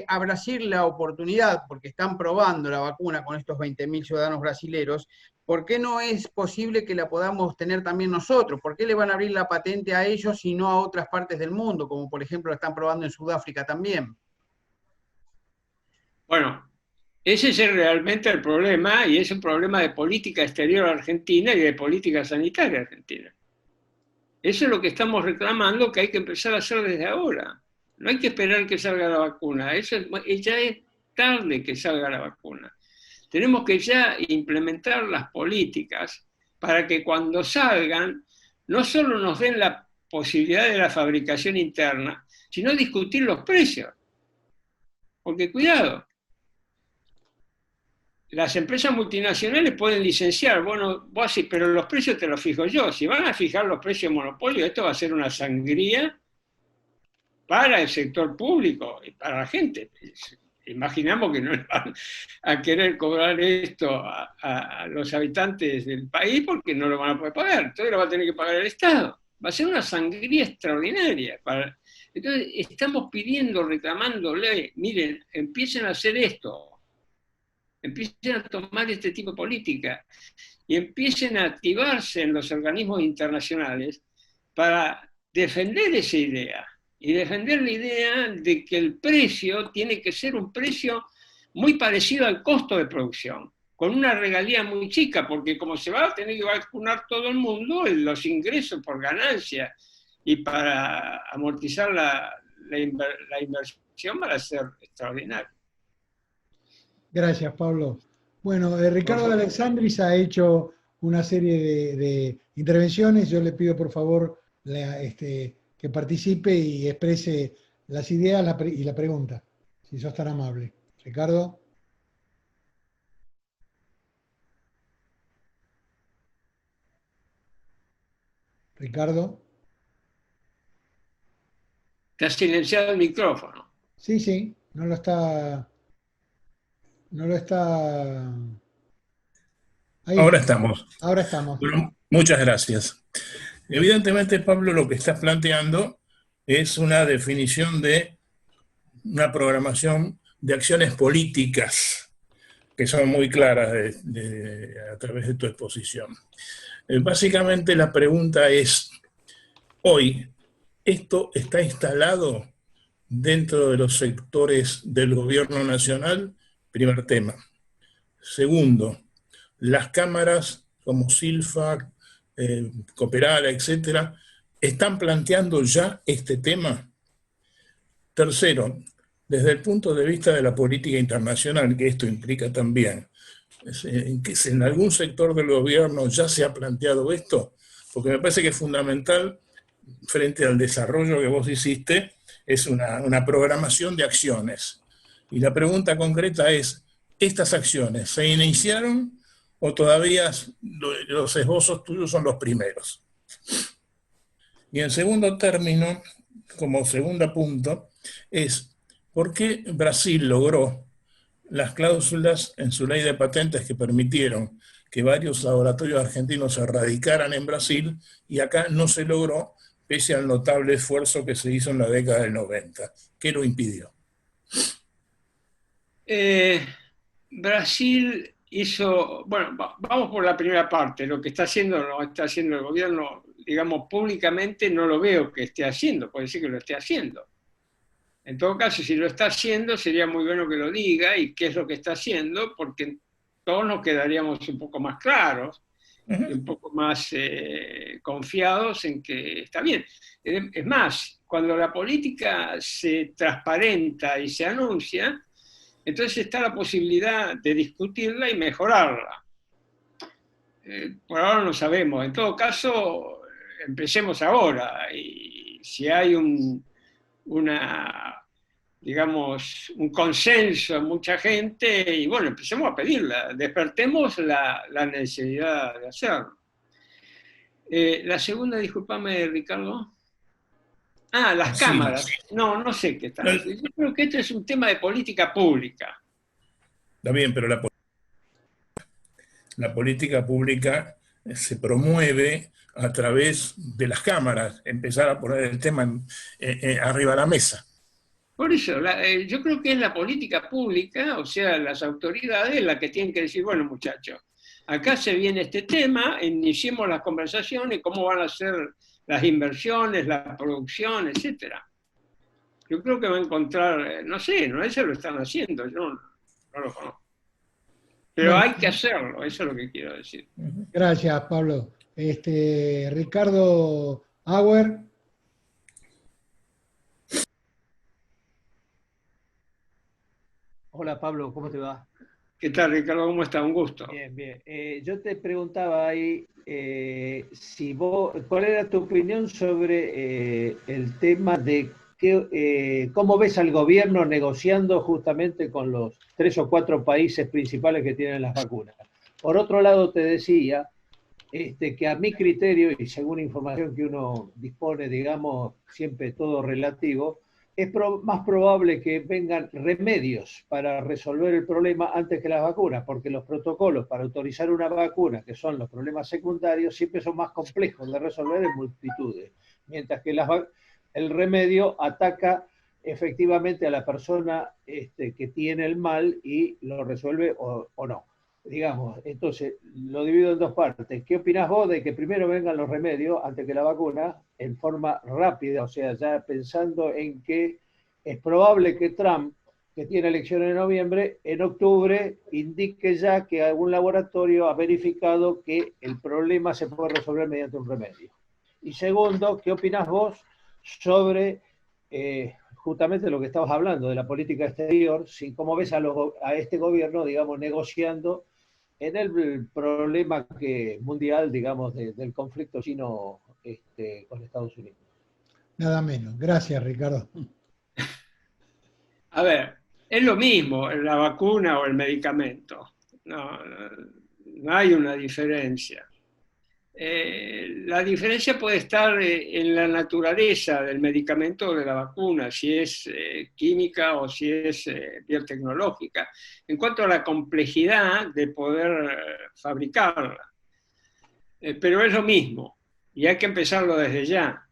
a Brasil la oportunidad, porque están probando la vacuna con estos 20.000 ciudadanos brasileños, ¿por qué no es posible que la podamos tener también nosotros? ¿Por qué le van a abrir la patente a ellos y no a otras partes del mundo, como por ejemplo la están probando en Sudáfrica también? Bueno, ese es realmente el problema, y es un problema de política exterior argentina y de política sanitaria argentina. Eso es lo que estamos reclamando, que hay que empezar a hacer desde ahora. No hay que esperar que salga la vacuna, ya es tarde que salga la vacuna. Tenemos que ya implementar las políticas para que cuando salgan, no solo nos den la posibilidad de la fabricación interna, sino discutir los precios. Porque cuidado, las empresas multinacionales pueden licenciar, bueno, vos decís, pero los precios te los fijo yo. Si van a fijar los precios de monopolio, esto va a ser una sangría para el sector público y para la gente. Imaginamos que no van a querer cobrar esto a los habitantes del país porque no lo van a poder pagar. Entonces lo va a tener que pagar el Estado. Va a ser una sangría extraordinaria. Entonces estamos pidiendo, reclamándole, miren, empiecen a hacer esto. Empiecen a tomar este tipo de política y empiecen a activarse en los organismos internacionales para defender esa idea y defender la idea de que el precio tiene que ser un precio muy parecido al costo de producción, con una regalía muy chica, porque como se va a tener que vacunar todo el mundo, los ingresos por ganancia y para amortizar la inversión van a ser extraordinarios. Gracias, Pablo. Bueno, Ricardo de Alexandris ha hecho una serie de intervenciones. Yo le pido, por favor, que participe y exprese las ideas y la pregunta, si sos tan amable. Ricardo. Ricardo. Te has silenciado el micrófono. Sí, sí, no lo está. Ahí Ahora está. estamos. Ahora estamos. Bueno, muchas gracias. Evidentemente, Pablo, lo que estás planteando es una definición de una programación de acciones políticas que son muy claras a través de tu exposición. Básicamente la pregunta es, hoy, ¿esto está instalado dentro de los sectores del gobierno nacional? Primer tema. Segundo, las cámaras como Silfa, Cooperala, etcétera, ¿están planteando ya este tema? Tercero, desde el punto de vista de la política internacional, que esto implica también, ¿en algún sector del gobierno ya se ha planteado esto? Porque me parece que es fundamental, frente al desarrollo que vos hiciste, es una programación de acciones. Y la pregunta concreta es, ¿estas acciones se iniciaron o todavía los esbozos tuyos son los primeros? Y en segundo término, como segundo punto, es ¿por qué Brasil logró las cláusulas en su ley de patentes que permitieron que varios laboratorios argentinos se radicaran en Brasil y acá no se logró, pese al notable esfuerzo que se hizo en la década del 90? ¿Qué lo impidió? Brasil hizo, bueno, vamos por la primera parte, lo que está haciendo o no está haciendo el gobierno, digamos, públicamente no lo veo que esté haciendo, puede decir que lo esté haciendo. En todo caso, si lo está haciendo, sería muy bueno que lo diga y qué es lo que está haciendo, porque todos nos quedaríamos un poco más claros y un poco más confiados en que está bien. Es más, cuando la política se transparenta y se anuncia, entonces está la posibilidad de discutirla y mejorarla. Por ahora no sabemos. En todo caso, empecemos ahora. Y si hay digamos, un consenso en mucha gente, y bueno, empecemos a pedirla. Despertemos la necesidad de hacerlo. La segunda, discúlpame, Ricardo. Ah, las cámaras. No sé qué están haciendo. Yo creo que este es un tema de política pública. Está bien, pero la política pública se promueve a través de las cámaras, empezar a poner el tema arriba de la mesa. Por eso, yo creo que es la política pública, o sea, las autoridades, las que tienen que decir, bueno, muchachos, acá se viene este tema, iniciemos las conversaciones, cómo van a ser las inversiones, la producción, etcétera. Yo creo que va a encontrar, no sé, no sé si lo están haciendo, yo no lo conozco. Pero hay que hacerlo, eso es lo que quiero decir. Gracias, Pablo. Ricardo Auer. Hola Pablo, ¿cómo te va? ¿Qué tal, Ricardo? ¿Cómo está? Un gusto. Bien, bien. Yo te preguntaba ahí ¿cuál era tu opinión sobre el tema de cómo ves al gobierno negociando justamente con los 3 o 4 países principales que tienen las vacunas? Por otro lado, te decía que a mi criterio, y según información que uno dispone, digamos, siempre todo relativo, es más probable que vengan remedios para resolver el problema antes que las vacunas, porque los protocolos para autorizar una vacuna, que son los problemas secundarios, siempre son más complejos de resolver en multitudes, mientras que el remedio ataca efectivamente a la persona que tiene el mal y lo resuelve o no. Digamos, entonces lo divido en 2 partes. ¿Qué opinás vos de que primero vengan los remedios antes que la vacuna en forma rápida? O sea, ya pensando en que es probable que Trump, que tiene elecciones en noviembre, en octubre indique ya que algún laboratorio ha verificado que el problema se puede resolver mediante un remedio. Y segundo, ¿qué opinás vos sobre justamente lo que estabas hablando, de la política exterior, cómo ves a este gobierno, digamos, negociando en el problema mundial, digamos, del conflicto chino con Estados Unidos? Nada menos. Gracias, Ricardo. A ver, es lo mismo la vacuna o el medicamento. No hay una diferencia. La diferencia puede estar en la naturaleza del medicamento o de la vacuna, si es química o si es biotecnológica, en cuanto a la complejidad de poder fabricarla. Pero es lo mismo, y hay que empezarlo desde ya.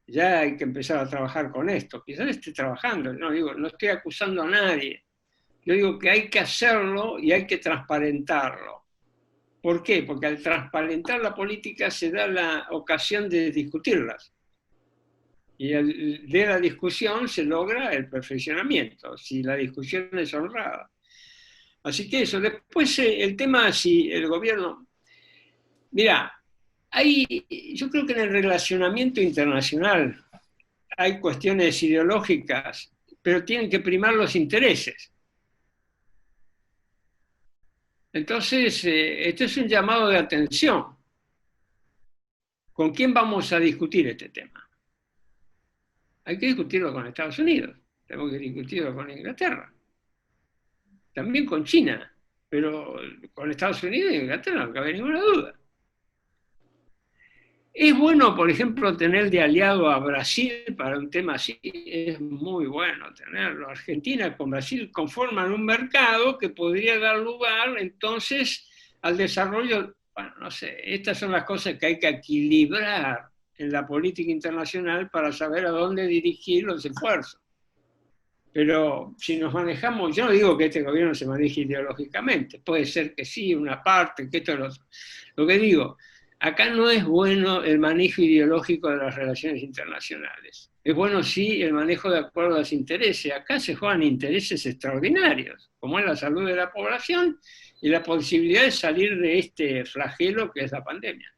Ya hay que empezar a trabajar con esto. Quizás esté trabajando, no estoy acusando a nadie. Yo digo que hay que hacerlo y hay que transparentarlo. ¿Por qué? Porque al transparentar la política se da la ocasión de discutirlas. Y de la discusión se logra el perfeccionamiento, si la discusión es honrada. Así que eso. Después el tema si el gobierno... Mira, yo creo que en el relacionamiento internacional hay cuestiones ideológicas, pero tienen que primar los intereses. Entonces, esto es un llamado de atención. ¿Con quién vamos a discutir este tema? Hay que discutirlo con Estados Unidos, tenemos que discutirlo con Inglaterra, también con China, pero con Estados Unidos y Inglaterra no cabe ninguna duda. Es bueno, por ejemplo, tener de aliado a Brasil para un tema así, es muy bueno tenerlo. Argentina con Brasil conforman un mercado que podría dar lugar entonces al desarrollo, bueno, no sé, estas son las cosas que hay que equilibrar en la política internacional para saber a dónde dirigir los esfuerzos. Pero si nos manejamos, yo no digo que este gobierno se maneje ideológicamente, puede ser que sí, una parte, que esto es lo otro. Lo que digo, acá no es bueno el manejo ideológico de las relaciones internacionales. Es bueno, sí, el manejo de acuerdo a los intereses. Acá se juegan intereses extraordinarios, como es la salud de la población y la posibilidad de salir de este flagelo que es la pandemia.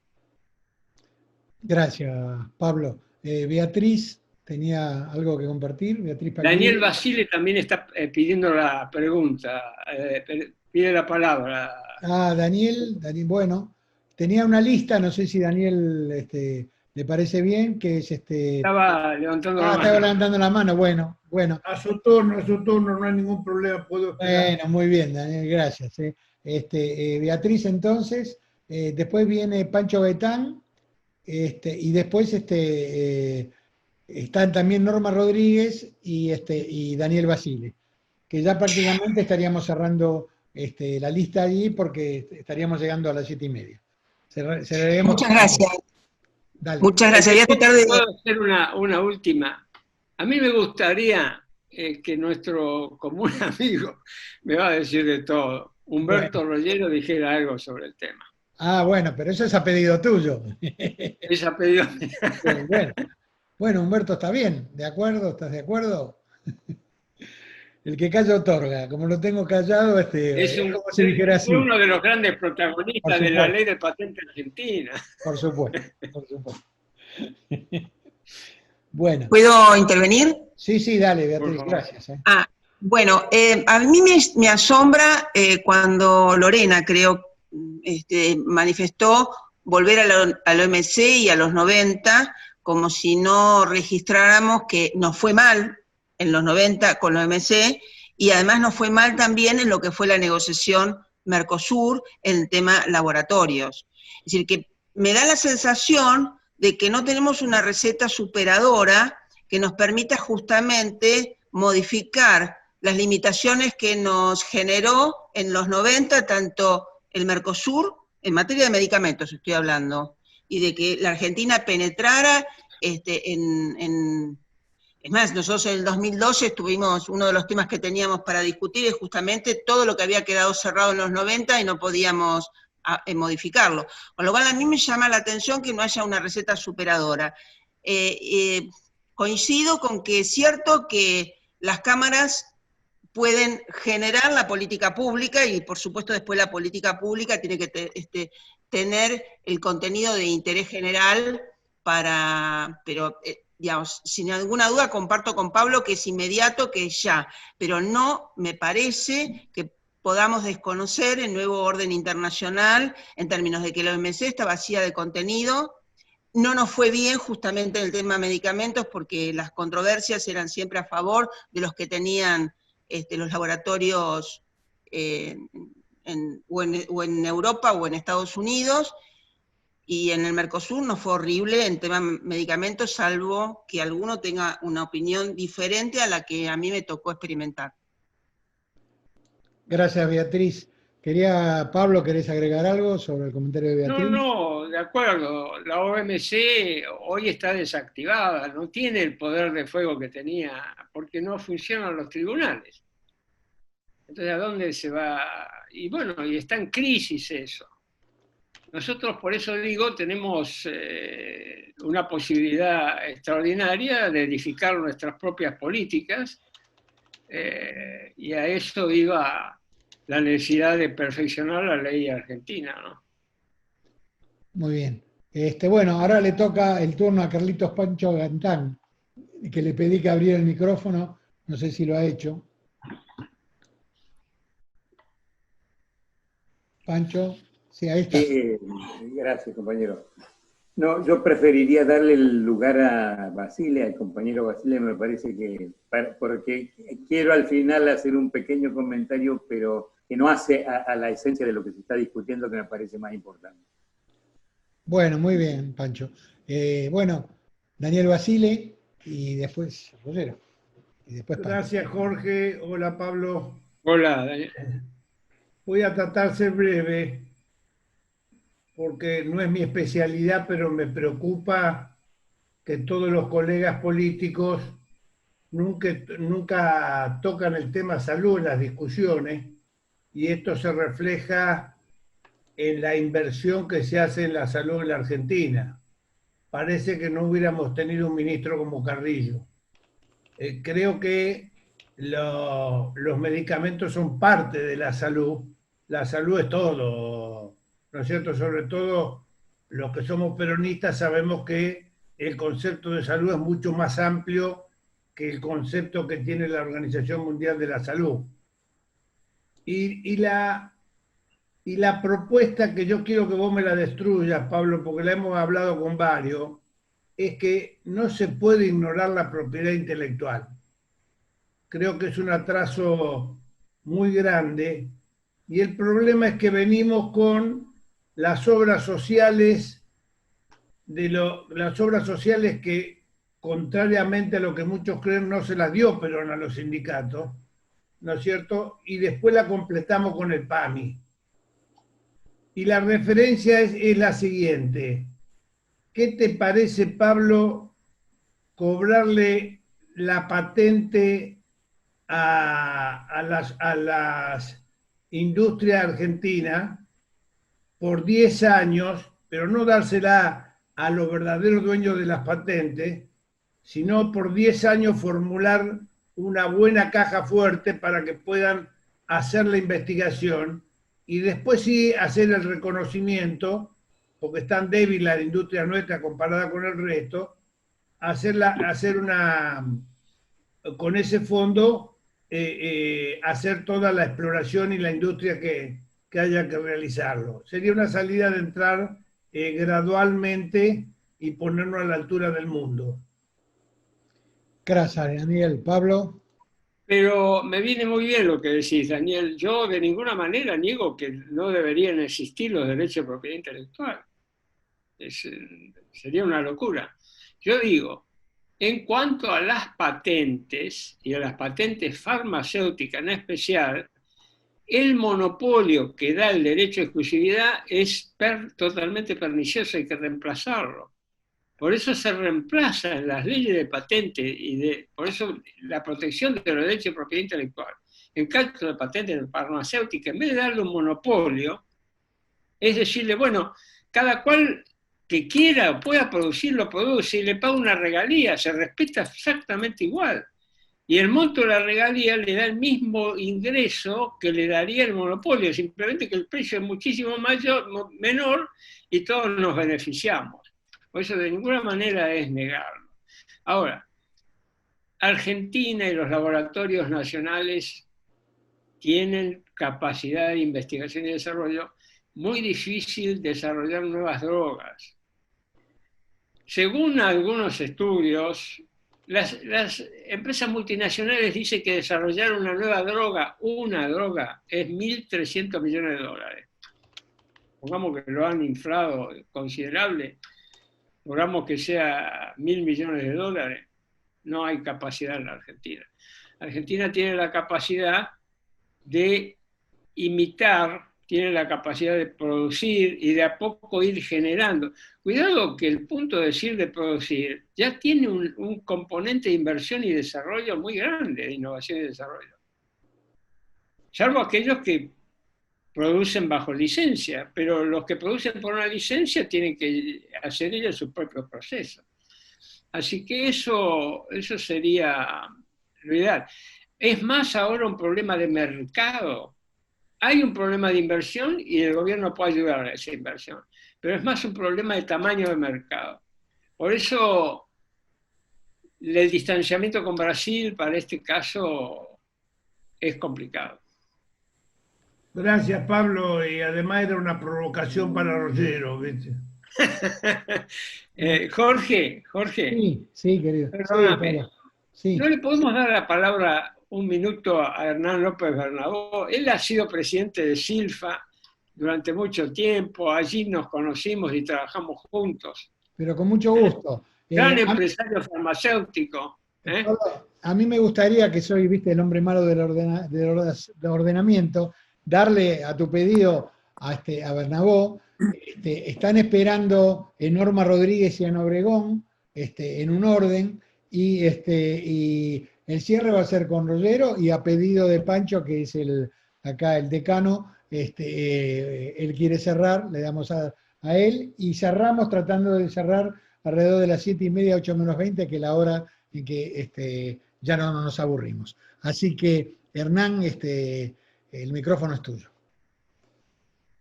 Gracias, Pablo. Beatriz tenía algo que compartir. Beatriz Pagliuca. Daniel Basile también está pidiendo la pregunta, pide la palabra. Daniel, bueno, tenía una lista, no sé si Daniel le parece bien, que es Estaba levantando la mano. Estaba levantando la mano, bueno. A su turno, no hay ningún problema, puedo esperar. Bueno, muy bien, Daniel, gracias. Beatriz, entonces, después viene Pancho Gaitán, y después están también Norma Rodríguez y Daniel Basile, que ya prácticamente estaríamos cerrando la lista allí porque estaríamos llegando a las 7:30. Muchas gracias. Dale. Muchas gracias. ¿Puedo hacer una última? A mí me gustaría que nuestro común amigo, me va a decir de todo, Humberto Rollero dijera algo sobre el tema. Bueno, pero eso es a pedido tuyo. Es a pedido mío. Bueno, Humberto, está bien, ¿de acuerdo? ¿Estás de acuerdo? El que calla otorga, como lo tengo callado, es como si dijera así. Uno de los grandes protagonistas de la ley de patente argentina. Por supuesto, por supuesto. Bueno. ¿Puedo intervenir? Sí, dale, Beatriz, gracias. Bueno, a mí me asombra cuando Lorena, creo, manifestó volver a la OMC y a los 90, como si no registráramos que nos fue mal en los 90 con la OMC, y además nos fue mal también en lo que fue la negociación Mercosur en el tema laboratorios. Es decir, que me da la sensación de que no tenemos una receta superadora que nos permita justamente modificar las limitaciones que nos generó en los 90, tanto el Mercosur, en materia de medicamentos estoy hablando, y de que la Argentina penetrara es más, nosotros en el 2012 uno de los temas que teníamos para discutir es justamente todo lo que había quedado cerrado en los 90 y no podíamos modificarlo. Con lo cual a mí me llama la atención que no haya una receta superadora. Coincido con que es cierto que las cámaras pueden generar la política pública y por supuesto después la política pública tiene que tener el contenido de interés general pero digamos, sin ninguna duda comparto con Pablo que es inmediato, que es ya, pero no me parece que podamos desconocer el nuevo orden internacional en términos de que la OMC está vacía de contenido. No nos fue bien justamente en el tema de medicamentos porque las controversias eran siempre a favor de los que tenían los laboratorios o en Europa o en Estados Unidos, y en el Mercosur nos fue horrible en tema de medicamentos, salvo que alguno tenga una opinión diferente a la que a mí me tocó experimentar. Gracias, Beatriz. Pablo, ¿querés agregar algo sobre el comentario de Beatriz? No, de acuerdo. La OMC hoy está desactivada, no tiene el poder de fuego que tenía, porque no funcionan los tribunales. Entonces, ¿a dónde se va? Y bueno, y está en crisis eso. Nosotros, por eso digo, tenemos una posibilidad extraordinaria de edificar nuestras propias políticas, y a eso iba la necesidad de perfeccionar la ley argentina, ¿no? Muy bien. Bueno, ahora le toca el turno a Carlitos Pancho Gantán, que le pedí que abriera el micrófono, no sé si lo ha hecho. Pancho, sí, ahí está. Gracias, compañero. No, yo preferiría darle el lugar a Basile, al compañero Basile, me parece que, porque quiero al final hacer un pequeño comentario, pero que no hace a la esencia de lo que se está discutiendo, que me parece más importante. Bueno, muy bien, Pancho. Bueno, Daniel Basile y después Rogero. Gracias, Jorge. Hola, Pablo. Hola, Daniel. Voy a tratar de ser breve, porque no es mi especialidad, pero me preocupa que todos los colegas políticos nunca tocan el tema salud en las discusiones, y esto se refleja en la inversión que se hace en la salud en la Argentina. Parece que no hubiéramos tenido un ministro como Carrillo. Creo que los medicamentos son parte de la salud. La salud es todo, ¿no es cierto? Sobre todo los que somos peronistas sabemos que el concepto de salud es mucho más amplio que el concepto que tiene la Organización Mundial de la Salud. Y la propuesta que yo quiero que vos me la destruyas, Pablo, porque la hemos hablado con varios, es que no se puede ignorar la propiedad intelectual. Creo que es un atraso muy grande, y el problema es que venimos con las obras sociales, las obras sociales que, contrariamente a lo que muchos creen, no se las dio Perón a los sindicatos, ¿no es cierto? Y después la completamos con el PAMI. Y la referencia es la siguiente. ¿Qué te parece, Pablo, cobrarle la patente a las industrias argentinas por 10 años, pero no dársela a los verdaderos dueños de las patentes, sino por 10 años formular una buena caja fuerte para que puedan hacer la investigación y después sí hacer el reconocimiento, porque es tan débil la industria nuestra comparada con el resto, con ese fondo, hacer toda la exploración y la industria que haya que realizarlo. Sería una salida de entrar gradualmente y ponernos a la altura del mundo. Gracias, Daniel. Pablo. Pero me viene muy bien lo que decís, Daniel. Yo de ninguna manera niego que no deberían existir los derechos de propiedad intelectual. Sería una locura. Yo digo, en cuanto a las patentes, y a las patentes farmacéuticas en especial, el monopolio que da el derecho de exclusividad es totalmente pernicioso, hay que reemplazarlo. Por eso se reemplaza en las leyes de patente por eso la protección de los derechos de propiedad intelectual. En caso de patentes farmacéuticas, en vez de darle un monopolio, es decirle, bueno, cada cual que quiera o pueda producir, lo produce y le paga una regalía, se respeta exactamente igual. Y el monto de la regalía le da el mismo ingreso que le daría el monopolio, simplemente que el precio es muchísimo menor y todos nos beneficiamos. Por eso de ninguna manera es negarlo. Ahora, Argentina y los laboratorios nacionales tienen capacidad de investigación y desarrollo. Muy difícil desarrollar nuevas drogas. Según algunos estudios, las empresas multinacionales dicen que desarrollar una nueva droga, es 1.300 millones de dólares. Pongamos que lo han inflado considerable, logramos que sea 1.000 millones de dólares. No hay capacidad en la Argentina. Argentina tiene la capacidad de imitar, tiene la capacidad de producir y de a poco ir generando. Cuidado que el punto de decir de producir ya tiene un componente de inversión y desarrollo muy grande, de innovación y desarrollo. Salvo aquellos que producen bajo licencia, pero los que producen por una licencia tienen que hacer ellos sus propios procesos. Así que eso sería lo ideal. Es más ahora un problema de mercado. Hay un problema de inversión y el gobierno puede ayudar a esa inversión, pero es más un problema de tamaño de mercado. Por eso el distanciamiento con Brasil para este caso es complicado. Gracias, Pablo, y además era una provocación para Rogero, ¿viste? Jorge. Sí, querido. Perdóname. Sí. ¿No le podemos dar la palabra un minuto a Hernán López Bernabó? Él ha sido presidente de Silfa durante mucho tiempo, allí nos conocimos y trabajamos juntos. Pero con mucho gusto. Gran empresario farmacéutico. A mí me gustaría, que soy, viste, el hombre malo del ordenamiento, darle a tu pedido a Bernabó. Están esperando Norma Rodríguez y Ana Obregón en un orden, y el cierre va a ser con Rogero, y a pedido de Pancho, que es acá el decano, él quiere cerrar, le damos a él, y cerramos tratando de cerrar alrededor de las 7:30, 8 menos 20, que es la hora en que ya no nos aburrimos. Así que, Hernán, el micrófono es tuyo.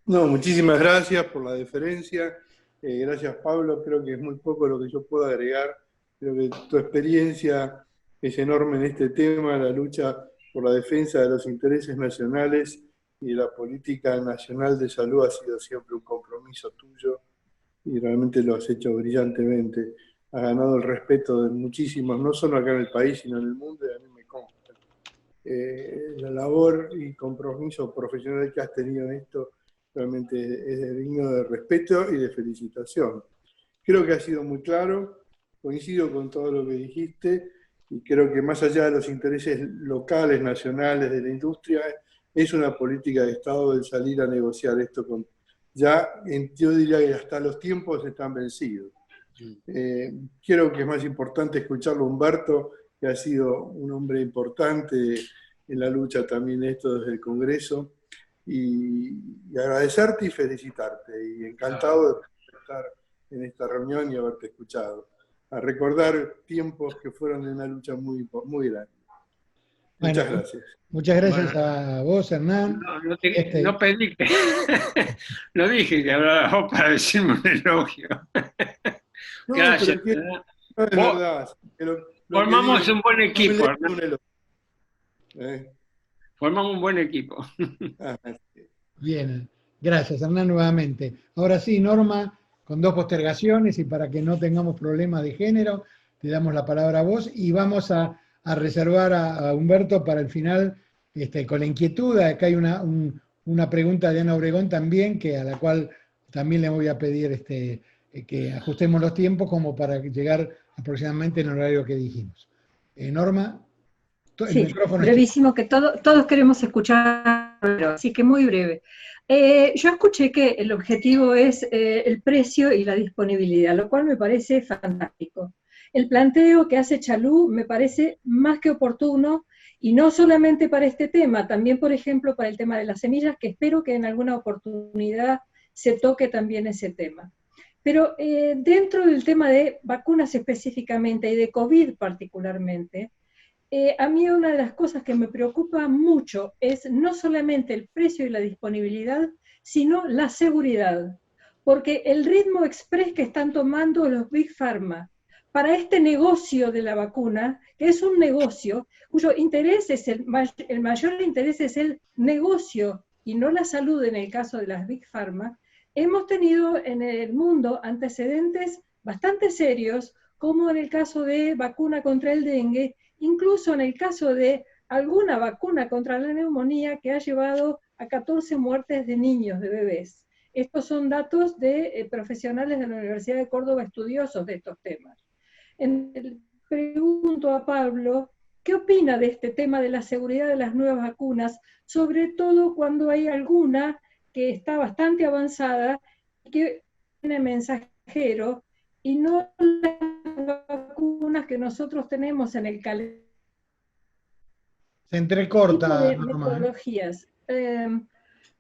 No, muchísimas gracias por la deferencia. Gracias, Pablo. Creo que es muy poco lo que yo puedo agregar. Creo que tu experiencia es enorme en este tema, la lucha por la defensa de los intereses nacionales y la política nacional de salud ha sido siempre un compromiso tuyo y realmente lo has hecho brillantemente. Has ganado el respeto de muchísimos, no solo acá en el país, sino en el mundo, y a mí me consta. La labor y compromiso profesional que has tenido en esto realmente es digno de respeto y de felicitación. Creo que ha sido muy claro, coincido con todo lo que dijiste, y creo que más allá de los intereses locales, nacionales, de la industria, es una política de Estado el salir a negociar esto con... yo diría que hasta los tiempos están vencidos. Creo que es más importante escucharlo a Humberto, que ha sido un hombre importante en la lucha también esto desde el Congreso, y agradecerte y felicitarte, y encantado de estar en esta reunión y haberte escuchado. A recordar tiempos que fueron de una lucha muy, muy grande. Muchas gracias. Muchas gracias a vos, Hernán. No pedí que... no dije que hablaba vos para decirme un elogio. No, gracias. No es verdad. Formamos un buen equipo. Formamos un buen equipo. Bien, gracias, Hernán, nuevamente. Ahora sí, Norma, con 2 postergaciones, y para que no tengamos problemas de género, te damos la palabra a vos, y vamos a reservar a Humberto para el final, con la inquietud. Acá hay una pregunta de Ana Obregón también, a la cual también le voy a pedir que ajustemos los tiempos como para llegar aproximadamente en el horario que dijimos. Norma, el micrófono brevísimo, que todos queremos escuchar, así que muy breve. Yo escuché que el objetivo es el precio y la disponibilidad, lo cual me parece fantástico. El planteo que hace Chalú me parece más que oportuno, y no solamente para este tema, también, por ejemplo, para el tema de las semillas, que espero que en alguna oportunidad se toque también ese tema. Pero dentro del tema de vacunas específicamente, y de COVID particularmente, a mí una de las cosas que me preocupa mucho es no solamente el precio y la disponibilidad, sino la seguridad. porque el ritmo express que están tomando los Big Pharma para este negocio de la vacuna, que es un negocio cuyo interés es el mayor interés es el negocio y no la salud en el caso de las Big Pharma, hemos tenido en el mundo antecedentes bastante serios, como en el caso de vacuna contra el dengue, incluso en el caso de alguna vacuna contra la neumonía que ha llevado a 14 muertes de niños, de bebés. Estos son datos de profesionales de la Universidad de Córdoba, estudiosos de estos temas. Pregunto a Pablo, ¿qué opina de este tema de la seguridad de las nuevas vacunas, sobre todo cuando hay alguna que está bastante avanzada y que tiene mensajero y no las vacunas que nosotros tenemos en el calendario? Se entrecorta, De Norma, metodologías.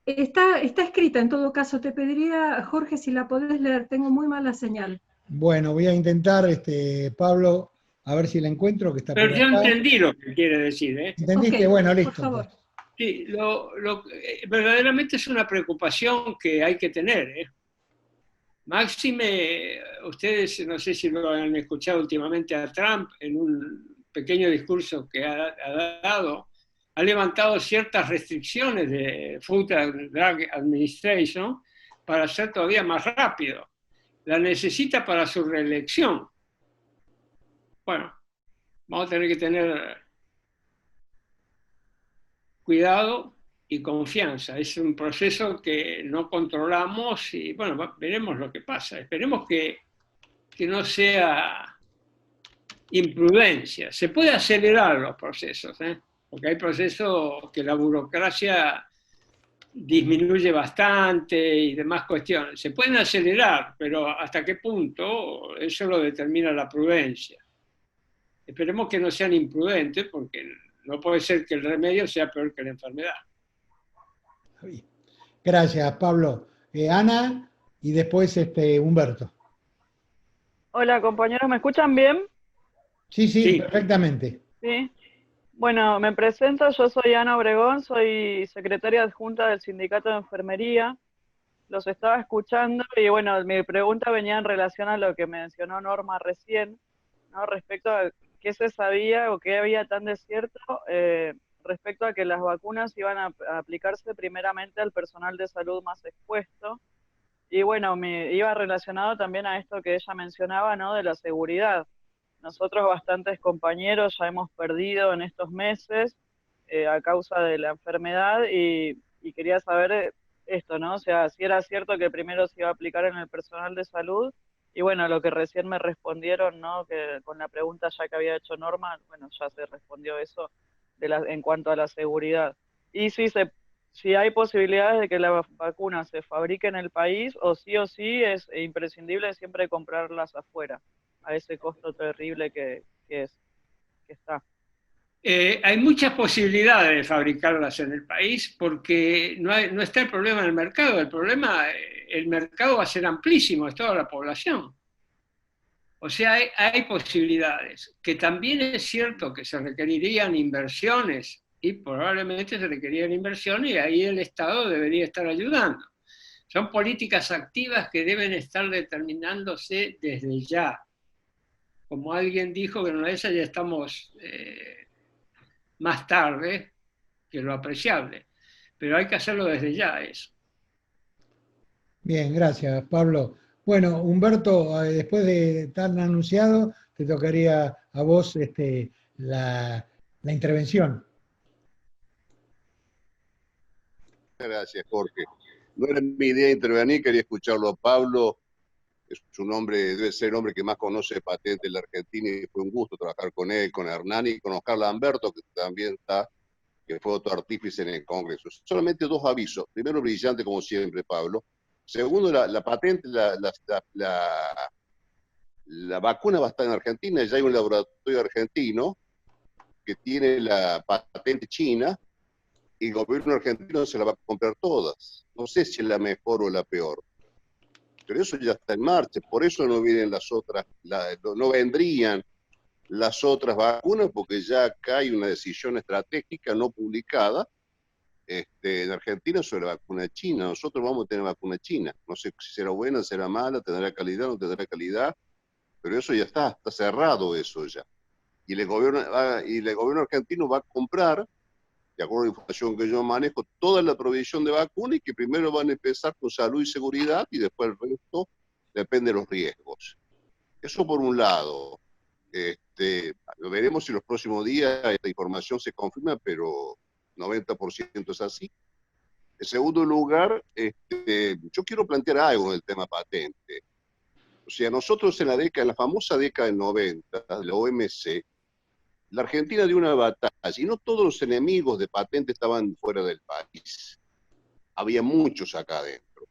Está escrita, en todo caso, te pediría, Jorge, si la podés leer, tengo muy mala señal. Bueno, voy a intentar, Pablo, a ver si la encuentro, que está Pero por yo acá. entendí lo que quiere decir, ¿eh? ¿Entendiste? Ok, bueno, por listo. favor. Sí, verdaderamente es una preocupación que hay que tener, ¿eh? Máxime, ustedes no sé si lo han escuchado últimamente a Trump en un pequeño discurso que ha dado, ha levantado ciertas restricciones de Food and Drug Administration para ser todavía más rápido. La necesita para su reelección. Bueno, vamos a tener que tener cuidado y confianza. Es un proceso que no controlamos y bueno, veremos lo que pasa. Esperemos que no sea imprudencia. Se puede acelerar los procesos, ¿eh? Porque hay procesos que la burocracia disminuye bastante y demás cuestiones. Se pueden acelerar, pero ¿hasta qué punto? Eso lo determina la prudencia. Esperemos que no sean imprudentes, porque no puede ser que el remedio sea peor que la enfermedad. Gracias, Pablo. Ana y después Humberto. Hola, compañeros, ¿me escuchan bien? Sí, perfectamente. Sí. Bueno, me presento, yo soy Ana Obregón, soy secretaria adjunta del Sindicato de Enfermería. Los estaba escuchando y bueno, mi pregunta venía en relación a lo que mencionó Norma recién, ¿no? Respecto a qué se sabía o qué había tan de cierto respecto a que las vacunas iban a aplicarse primeramente al personal de salud más expuesto. Y bueno, me iba relacionado también a esto que ella mencionaba, ¿no? De la seguridad. Nosotros bastantes compañeros ya hemos perdido en estos meses a causa de la enfermedad y quería saber esto, ¿no? O sea, si era cierto que primero se iba a aplicar en el personal de salud y bueno, lo que recién me respondieron, ¿no? Que con la pregunta ya que había hecho Norma, bueno, ya se respondió eso en cuanto a la seguridad. Y si hay posibilidades de que la vacuna se fabrique en el país o sí es imprescindible siempre comprarlas afuera, a ese costo terrible que está. Hay muchas posibilidades de fabricarlas en el país porque no está el problema en el mercado. El mercado va a ser amplísimo, es toda la población. O sea, hay posibilidades. Que también es cierto que se requerirían inversiones y probablemente se requerirían inversiones y ahí el Estado debería estar ayudando. Son políticas activas que deben estar determinándose desde ya. Como alguien dijo, que en una de esas ya estamos más tarde que lo apreciable. Pero hay que hacerlo desde ya eso. Bien, gracias, Pablo. Bueno, Humberto, después de tan anunciado, te tocaría a vos la intervención. Gracias, Jorge. No era mi idea intervenir, quería escucharlo a Pablo. Es un hombre, debe ser el hombre que más conoce patente en la Argentina y fue un gusto trabajar con él, con Hernani y con Oscar Lamberto, que también está, que fue otro artífice en el Congreso. Solamente dos avisos. Primero, brillante como siempre, Pablo. Segundo, la patente, la vacuna va a estar en Argentina. Ya hay un laboratorio argentino que tiene la patente china y el gobierno argentino se la va a comprar todas. No sé si es la mejor o la peor. Pero eso ya está en marcha, por eso no vienen las otras, no vendrían las otras vacunas, porque ya acá hay una decisión estratégica no publicada en Argentina sobre la vacuna china. Nosotros vamos a tener vacuna china. No sé si será buena, será mala, tendrá calidad, no tendrá calidad, pero eso ya está cerrado eso ya. Y el gobierno argentino va a comprar, de acuerdo a la información que yo manejo, toda la provisión de vacunas, y que primero van a empezar con salud y seguridad y después el resto depende de los riesgos. Eso por un lado. Lo veremos si en los próximos días esta información se confirma, pero 90% es así. En segundo lugar, yo quiero plantear algo en el tema patente. O sea, nosotros en la famosa década del 90, la OMC, la Argentina dio una batalla, y no todos los enemigos de patente estaban fuera del país. Había muchos acá adentro.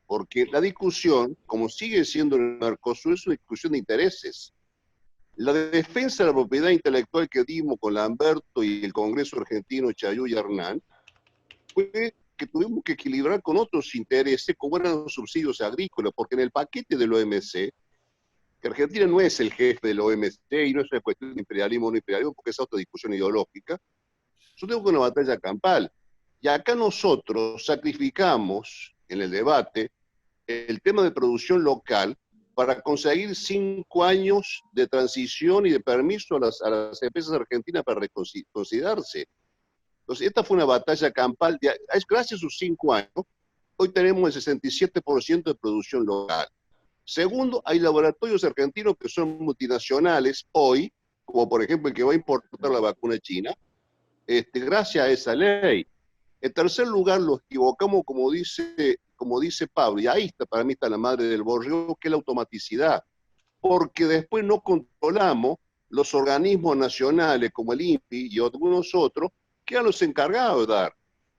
Porque la discusión, como sigue siendo en el Mercosur, es una discusión de intereses. La defensa de la propiedad intelectual que dimos con Lamberto y el Congreso argentino, Chayú y Hernán, fue que tuvimos que equilibrar con otros intereses, como eran los subsidios agrícolas, porque en el paquete del OMC, que Argentina no es el jefe del OMC y no es una cuestión de imperialismo o no imperialismo, porque es otra discusión ideológica, yo tengo una batalla campal. Y acá nosotros sacrificamos en el debate el tema de producción local para conseguir 5 años de transición y de permiso a las empresas argentinas para reconsiderarse. Entonces, esta fue una batalla campal. Gracias a esos 5 años, hoy tenemos el 67% de producción local. Segundo, hay laboratorios argentinos que son multinacionales hoy, como por ejemplo el que va a importar la vacuna china, gracias a esa ley. En tercer lugar, lo equivocamos, como dice Pablo, y ahí para mí está la madre del borrego, que es la automaticidad, porque después no controlamos los organismos nacionales como el INPI y algunos otros, que eran los encargados de dar.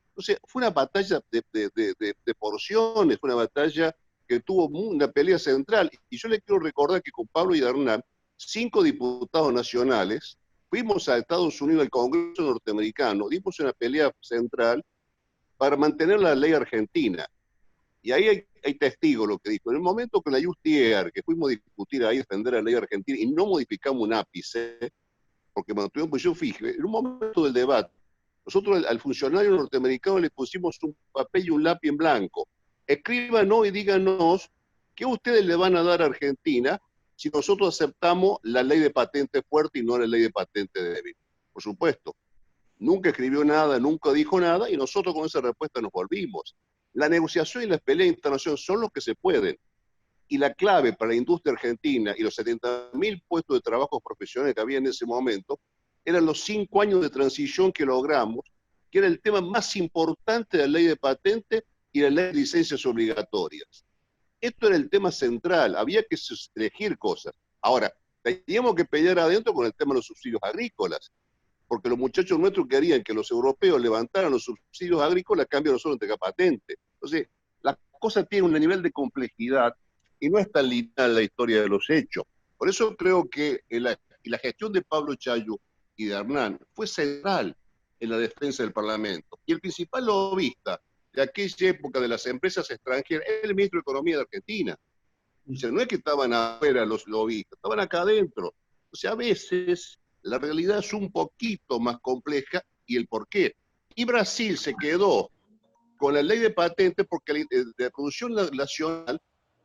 Entonces, fue una batalla de porciones, fue una batalla que tuvo una pelea central, y yo le quiero recordar que con Pablo y Hernán, 5 diputados nacionales, fuimos a Estados Unidos, al Congreso norteamericano, dimos una pelea central para mantener la ley argentina. Y ahí hay testigos lo que dijo. En el momento que la Justier, que fuimos a discutir ahí, defender la ley argentina, y no modificamos un ápice, porque mantuvimos posición fija, en un momento del debate, nosotros al funcionario norteamericano le pusimos un papel y un lápiz en blanco. Escríbanos y díganos qué ustedes le van a dar a Argentina si nosotros aceptamos la ley de patente fuerte y no la ley de patente débil. Por supuesto, nunca escribió nada, nunca dijo nada, y nosotros con esa respuesta nos volvimos. La negociación y la pelea internacional son los que se pueden. Y la clave para la industria argentina y los 70.000 puestos de trabajo profesionales que había en ese momento eran los 5 años de transición que logramos, que era el tema más importante de la ley de patente y la ley de licencias obligatorias. Esto era el tema central, había que elegir cosas. Ahora, teníamos que pelear adentro con el tema de los subsidios agrícolas, porque los muchachos nuestros querían que los europeos levantaran los subsidios agrícolas a cambio de nosotros entregar patente. Entonces, la cosa tiene un nivel de complejidad y no es tan lineal la historia de los hechos. Por eso creo que la gestión de Pablo Chayú y de Hernán fue central en la defensa del Parlamento. Y el principal lobista de aquella época de las empresas extranjeras era el ministro de Economía de Argentina. O sea, no es que estaban afuera los lobistas, estaban acá adentro. O sea, a veces la realidad es un poquito más compleja, y el por qué. Y Brasil se quedó con la ley de patentes de producción nacional,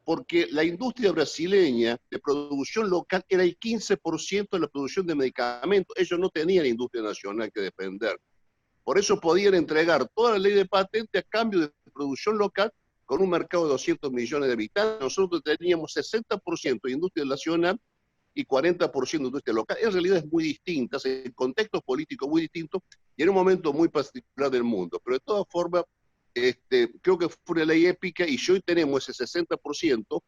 porque la industria brasileña de producción local era el 15% de la producción de medicamentos. Ellos no tenían industria nacional que defender. Por eso podían entregar toda la ley de patente a cambio de producción local con un mercado de 200 millones de habitantes. Nosotros teníamos 60% de industria nacional y 40% de industria local. En realidad es muy distinta, en contextos políticos muy distintos y en un momento muy particular del mundo. Pero de todas formas, creo que fue una ley épica, y si hoy tenemos ese 60%,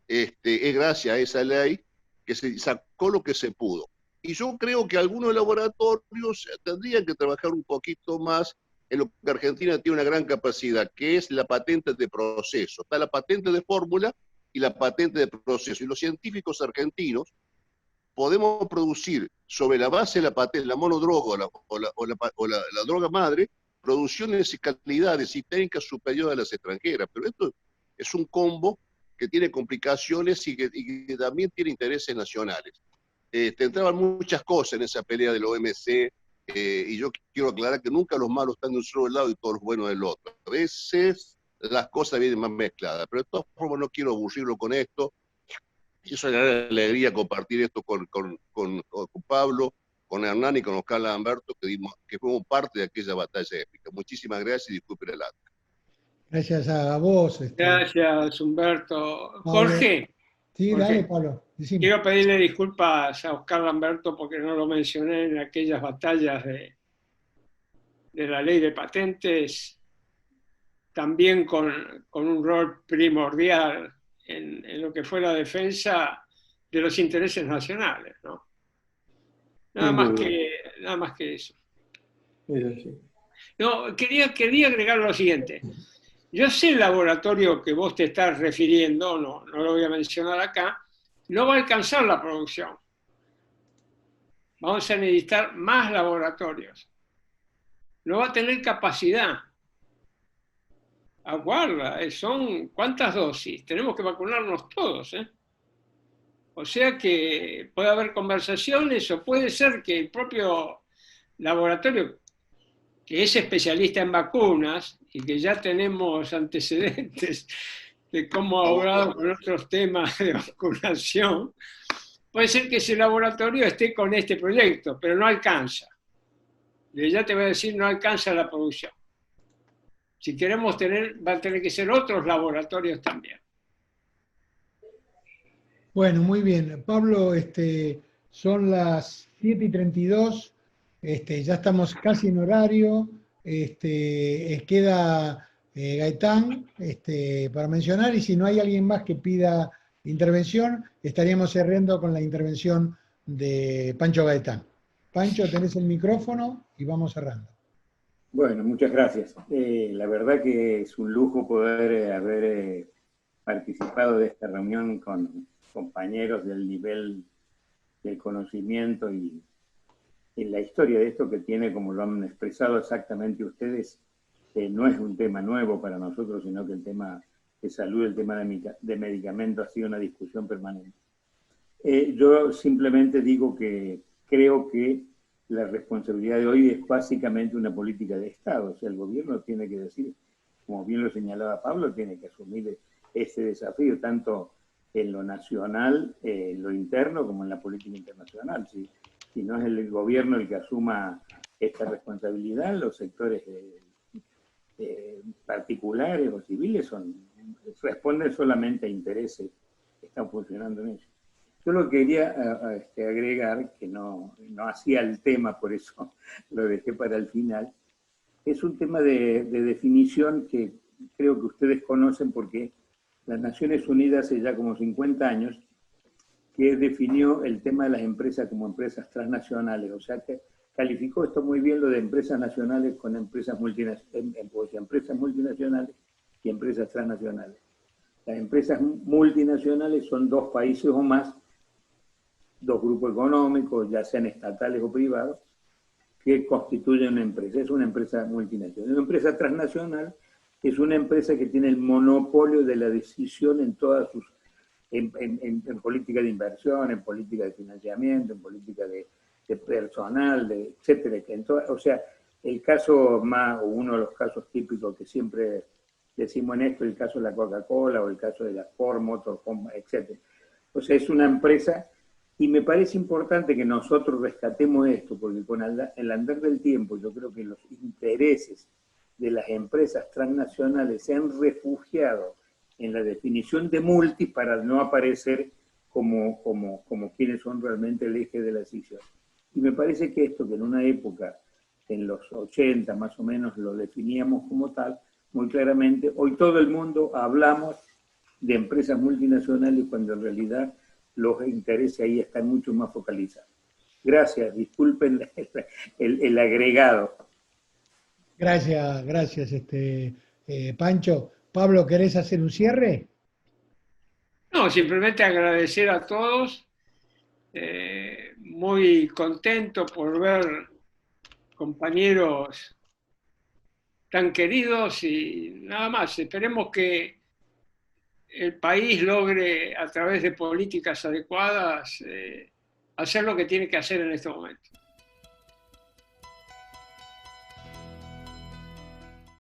es gracias a esa ley que se sacó lo que se pudo. Y yo creo que algunos laboratorios tendrían que trabajar un poquito más en lo que Argentina tiene una gran capacidad, que es la patente de proceso. Está la patente de fórmula y la patente de proceso. Y los científicos argentinos podemos producir sobre la base de la patente, la monodroga o la droga madre, producciones y calidades y técnicas superiores a las extranjeras. Pero esto es un combo que tiene complicaciones y que también tiene intereses nacionales. Entraban muchas cosas en esa pelea del OMC, y yo quiero aclarar que nunca los malos están de un solo lado y todos los buenos del otro. A veces las cosas vienen más mezcladas, pero de todas formas no quiero aburrirlo con esto. Es una gran alegría compartir esto con Pablo, con Hernán y con Oscar Lamberto, que fuimos parte de aquella batalla épica. Muchísimas gracias y disculpen el acto. Gracias a vos. Gracias, Humberto. Pablo. Jorge. Sí, Jorge, dale, Pablo. Decime. Quiero pedirle disculpas a Oscar Lamberto porque no lo mencioné en aquellas batallas de la ley de patentes, también con un rol primordial en lo que fue la defensa de los intereses nacionales, ¿no? Nada más que eso. No, quería agregar lo siguiente. Yo sé el laboratorio que vos te estás refiriendo, no lo voy a mencionar acá, no va a alcanzar la producción. Vamos a necesitar más laboratorios. No va a tener capacidad. Aguarda, son ¿cuántas dosis? Tenemos que vacunarnos todos, ¿eh? O sea que puede haber conversaciones o puede ser que el propio laboratorio, que es especialista en vacunas y que ya tenemos antecedentes de cómo ha obrado con otros temas de vacunación, puede ser que ese laboratorio esté con este proyecto, pero no alcanza. Ya te voy a decir, no alcanza la producción. Si queremos va a tener que ser otros laboratorios también. Bueno, muy bien. Pablo, son las 7:32, ya estamos casi en horario. Queda Gaitán para mencionar, y si no hay alguien más que pida intervención, estaríamos cerrando con la intervención de Pancho Gaitán. Pancho, tenés el micrófono y vamos cerrando. Bueno, muchas gracias. La verdad que es un lujo poder haber participado de esta reunión con compañeros del nivel del conocimiento y en la historia de esto que tiene, como lo han expresado exactamente ustedes, no es un tema nuevo para nosotros, sino que el tema de salud, el tema de medicamentos ha sido una discusión permanente. Yo simplemente digo que creo que la responsabilidad de hoy es básicamente una política de Estado. O sea, el gobierno tiene que decir, como bien lo señalaba Pablo, tiene que asumir ese desafío, tanto en lo nacional, en lo interno, como en la política internacional. Si no es el gobierno el que asuma esta responsabilidad, los sectores particulares o civiles responden solamente a intereses que están funcionando en ello. Yo lo quería agregar, que no hacía el tema, por eso lo dejé para el final, es un tema de definición que creo que ustedes conocen porque las Naciones Unidas hace ya como 50 años que definió el tema de las empresas como empresas transnacionales, o sea que calificó esto muy bien, lo de empresas nacionales con empresas multinacionales y empresas transnacionales. Las empresas multinacionales son 2 países o más, 2 grupos económicos, ya sean estatales o privados, que constituyen una empresa. Es una empresa multinacional. Una empresa transnacional es una empresa que tiene el monopolio de la decisión en todas sus, en política de inversión, en política de financiamiento, en política de personal, etcétera. O sea, el caso más, o uno de los casos típicos que siempre decimos en esto, el caso de la Coca-Cola o el caso de la Ford Motor Company, etcétera. O sea, es una empresa. Y me parece importante que nosotros rescatemos esto, porque con el andar del tiempo yo creo que los intereses de las empresas transnacionales se han refugiado en la definición de multis para no aparecer como quienes son realmente el eje de la decisión. Y me parece que esto, que en una época, en los 80 más o menos, lo definíamos como tal, muy claramente, hoy todo el mundo hablamos de empresas multinacionales cuando en realidad los intereses ahí están mucho más focalizados. Gracias, disculpen el agregado. Gracias, Pancho. Pablo, ¿querés hacer un cierre? No, simplemente agradecer a todos, muy contento por ver compañeros tan queridos y nada más. Esperemos que el país logre, a través de políticas adecuadas, hacer lo que tiene que hacer en este momento.